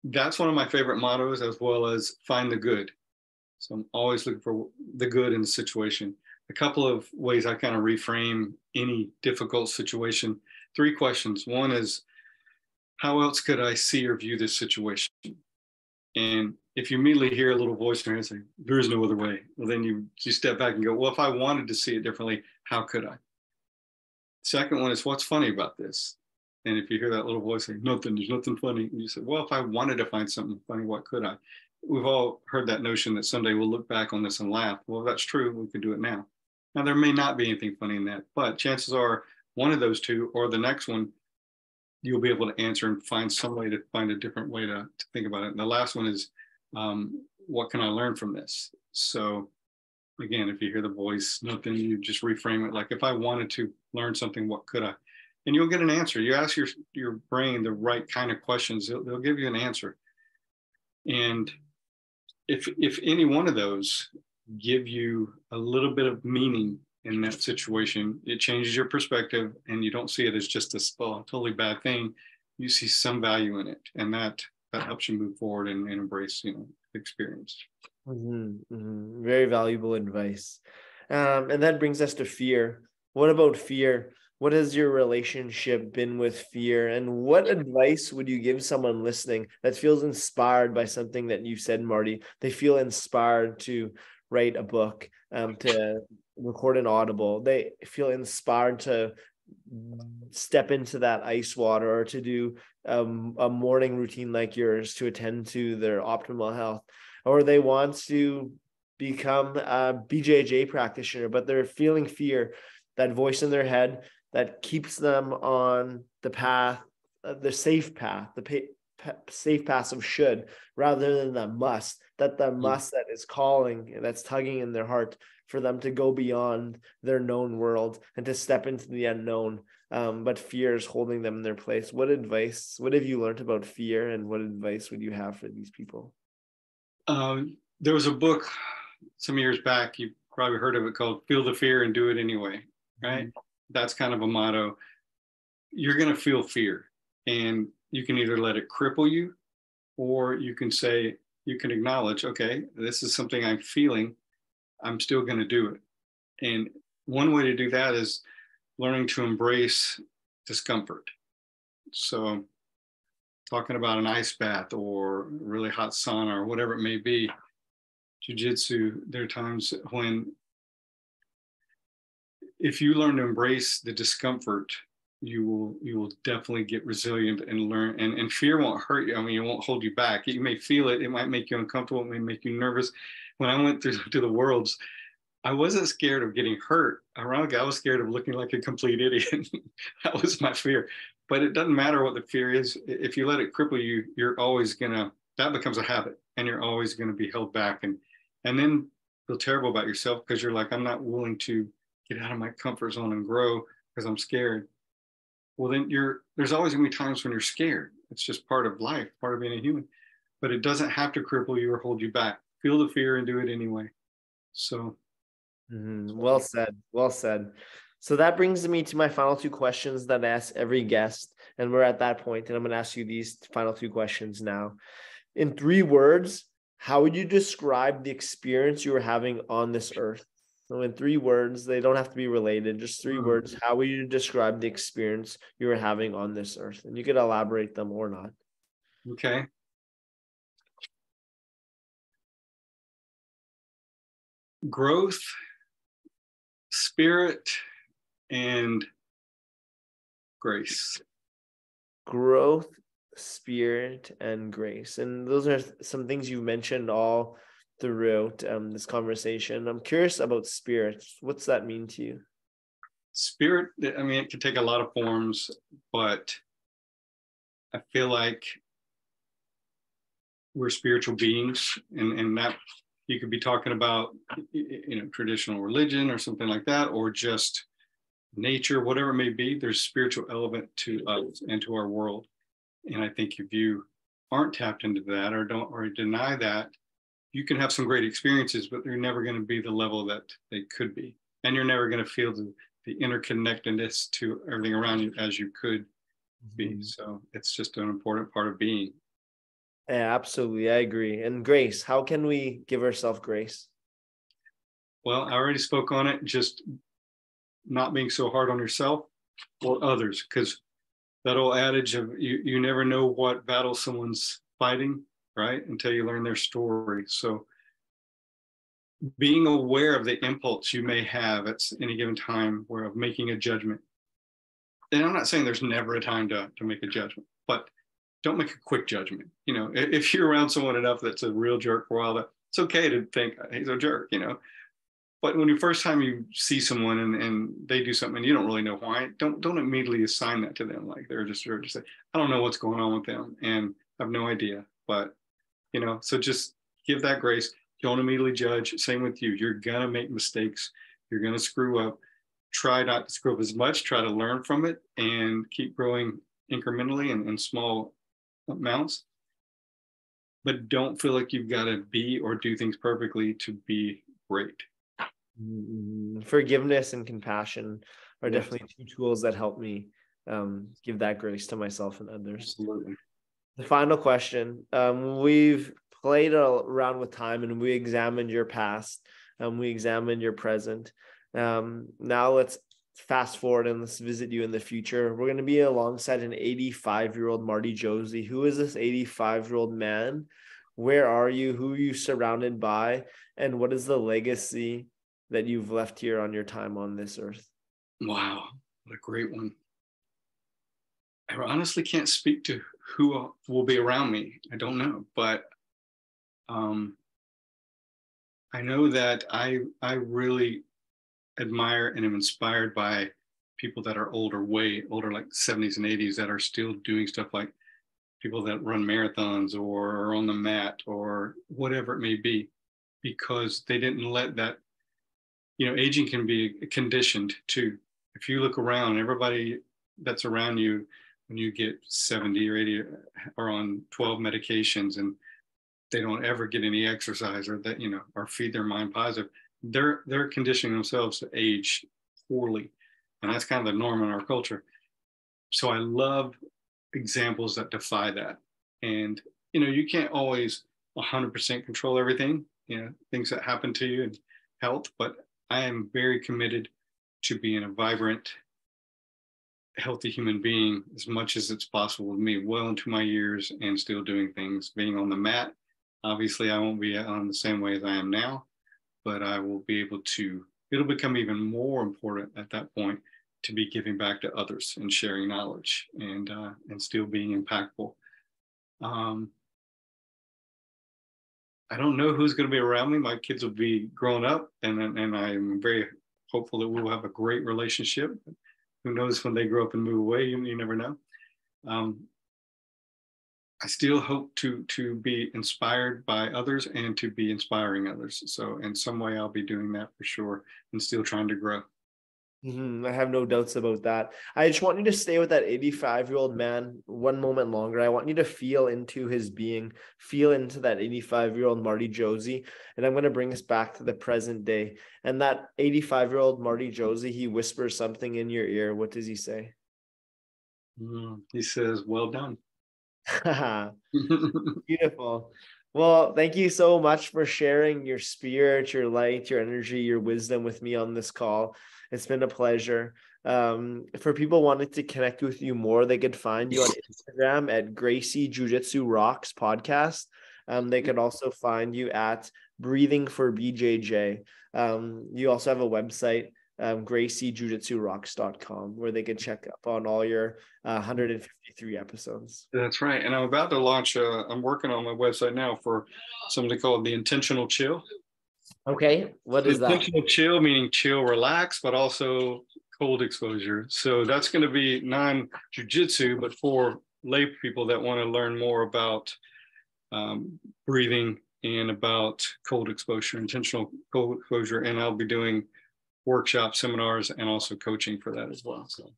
That's one of my favorite mottos, as well as find the good. So I'm always looking for the good in the situation. A couple of ways I kind of reframe any difficult situation. 3 questions. One is, how else could I see or view this situation? And if you immediately hear a little voice in your head saying, there is no other way, well, then you step back and go, well, if I wanted to see it differently, how could I? Second one is, what's funny about this? And if you hear that little voice saying, nothing, there's nothing funny, and you say, well, if I wanted to find something funny, what could I? We've all heard that notion that someday we'll look back on this and laugh. Well, that's true. We can do it now. Now, there may not be anything funny in that, but chances are one of those two or the next one, you'll be able to answer and find some way to find a different way to think about it. And the last one is, what can I learn from this? So again, if you hear the voice, nothing, you just reframe it. Like, if I wanted to learn something, what could I? And you'll get an answer. You ask your brain the right kind of questions, they'll give you an answer. And if any one of those give you a little bit of meaning in that situation, it changes your perspective, and you don't see it as just a totally bad thing. You see some value in it, and that helps you move forward and embrace, the experience. Very valuable advice. And that brings us to fear. What about fear? What has your relationship been with fear? And what advice would you give someone listening that feels inspired by something that you said, Marty? They feel inspired to write a book, to record an audible, they feel inspired to step into that ice water or to do a morning routine like yours to attend to their optimal health, or they want to become a BJJ practitioner, but they're feeling fear, that voice in their head that keeps them on the path, the safe path, safe path of should, rather than the must, that the must that is calling, that's tugging in their heart for them to go beyond their known world and to step into the unknown. But fear is holding them in their place. What have you learned about fear, and what advice would you have for these people? There was a book some years back, you probably heard of it, called Feel the Fear and Do It Anyway, right? Mm-hmm. That's kind of a motto. You're going to feel fear, and you can either let it cripple you, or you can acknowledge, okay, this is something I'm feeling, I'm still going to do it. And one way to do that is learning to embrace discomfort. So talking about an ice bath or really hot sauna or whatever it may be, jiu-jitsu, there are times when if you learn to embrace the discomfort, you will definitely get resilient and learn, and fear won't hurt you. I mean, it won't hold you back. You may feel it. It might make you uncomfortable. It may make you nervous. When I went to the worlds, I wasn't scared of getting hurt. Ironically, I was scared of looking like a complete idiot. That was my fear. But it doesn't matter what the fear is. If you let it cripple you, you're always that becomes a habit, and you're always gonna be held back, and then feel terrible about yourself because you're like, I'm not willing to get out of my comfort zone and grow because I'm scared. Well, then there's always gonna be times when you're scared. It's just part of life, part of being a human. But it doesn't have to cripple you or hold you back. Feel the fear and do it anyway. So. Well said. Well said. So that brings me to my final two questions that I ask every guest. And we're at that point, and I'm going to ask you these final two questions now. In 3 words, how would you describe the experience you were having on this earth? So in 3 words, they don't have to be related, just 3 words. How would you describe the experience you were having on this earth? And you could elaborate them or not. Okay. Growth, spirit, and grace. Growth, spirit, and grace. And those are some things you mentioned all throughout this conversation. I'm curious about spirit. What's that mean to you? Spirit, I mean, it can take a lot of forms, but I feel like we're spiritual beings, and that you could be talking about, traditional religion or something like that, or just nature, whatever it may be. There's spiritual element to us and to our world. And I think if you aren't tapped into that or deny that, you can have some great experiences, but they're never going to be the level that they could be. And you're never going to feel the interconnectedness to everything around you as you could be. So it's just an important part of being. Yeah, absolutely. I agree. And grace, how can we give ourselves grace? Well, I already spoke on it, just not being so hard on yourself or others, because that old adage of you never know what battle someone's fighting, right? Until you learn their story. So being aware of the impulse you may have at any given time where of making a judgment. And I'm not saying there's never a time to make a judgment, but don't make a quick judgment. If you're around someone enough that's a real jerk for a while, it's okay to think he's a jerk, But when the first time you see someone and they do something and you don't really know why, don't immediately assign that to them. Like they're just say, I don't know what's going on with them and I have no idea. But, so just give that grace. Don't immediately judge. Same with you. You're going to make mistakes. You're going to screw up. Try not to screw up as much. Try to learn from it and keep growing incrementally and in small amounts. But don't feel like you've got to be or do things perfectly to be great. Forgiveness and compassion are definitely 2 tools that help me give that grace to myself and others. Absolutely. The final question. We've played around with time and we examined your past. We examined your present. Now let's fast forward and let's visit you in the future. We're going to be alongside an 85-year-old Marty Josey. Who is this 85-year-old man? Where are you? Who are you surrounded by? And what is the legacy that you've left here on your time on this earth? Wow, what a great one. I honestly can't speak to who will be around me. I don't know, but I know that I really admire and am inspired by people that are older, way older, like 70s and 80s, that are still doing stuff, like people that run marathons or are on the mat or whatever it may be, because they didn't let that, aging can be conditioned too. If you look around, everybody that's around you when you get 70 or 80 are on 12 medications, and they don't ever get any exercise, or that, or feed their mind positive. They're conditioning themselves to age poorly. And that's kind of the norm in our culture. So I love examples that defy that. And, you can't always 100% control everything, things that happen to you and health, but I am very committed to being a vibrant, healthy human being as much as it's possible with me, well into my years, and still doing things, being on the mat. Obviously, I won't be on the same way as I am now, but I will be able to, it'll become even more important at that point to be giving back to others and sharing knowledge, and still being impactful. I don't know who's going to be around me. My kids will be grown up, and I'm very hopeful that we'll have a great relationship. Who knows when they grow up and move away? You never know. I still hope to be inspired by others and to be inspiring others. So in some way, I'll be doing that for sure, and still trying to grow. I have no doubts about that. I just want you to stay with that 85-year-old man one moment longer. I want you to feel into his being, feel into that 85-year-old Marty Josey. And I'm going to bring us back to the present day. And that 85-year-old Marty Josey, he whispers something in your ear. What does he say? He says, "Well done." Beautiful. Well, thank you so much for sharing your spirit, your light, your energy, your wisdom with me on this call. It's been a pleasure. For people wanting to connect with you more, they could find you on Instagram at Gracie Jiu-Jitsu Rocks podcast. They could also find you at Breathing for BJJ. You also have a website, GracieJiujitsuRocks.com, where they can check up on all your 153 episodes. That's right. And I'm about to launch, I'm working on my website now for something called the Intentional Chill. Okay. What is that? Intentional chill, meaning chill, relax, but also cold exposure. So that's going to be non-jiu-jitsu, but for lay people that want to learn more about breathing and about cold exposure, intentional cold exposure. And I'll be doing workshops, seminars, and also coaching for that as well. So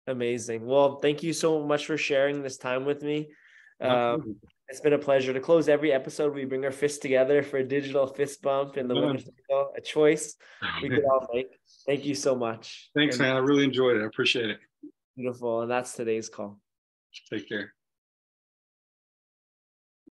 amazing. Well, thank you so much for sharing this time with me. It's been a pleasure. To close every episode, we bring our fists together for a digital fist bump in the winner's circle, a choice we could all make. Thank you so much. Thanks, man. I really enjoyed it. I appreciate it. Beautiful. And that's today's call. Take care.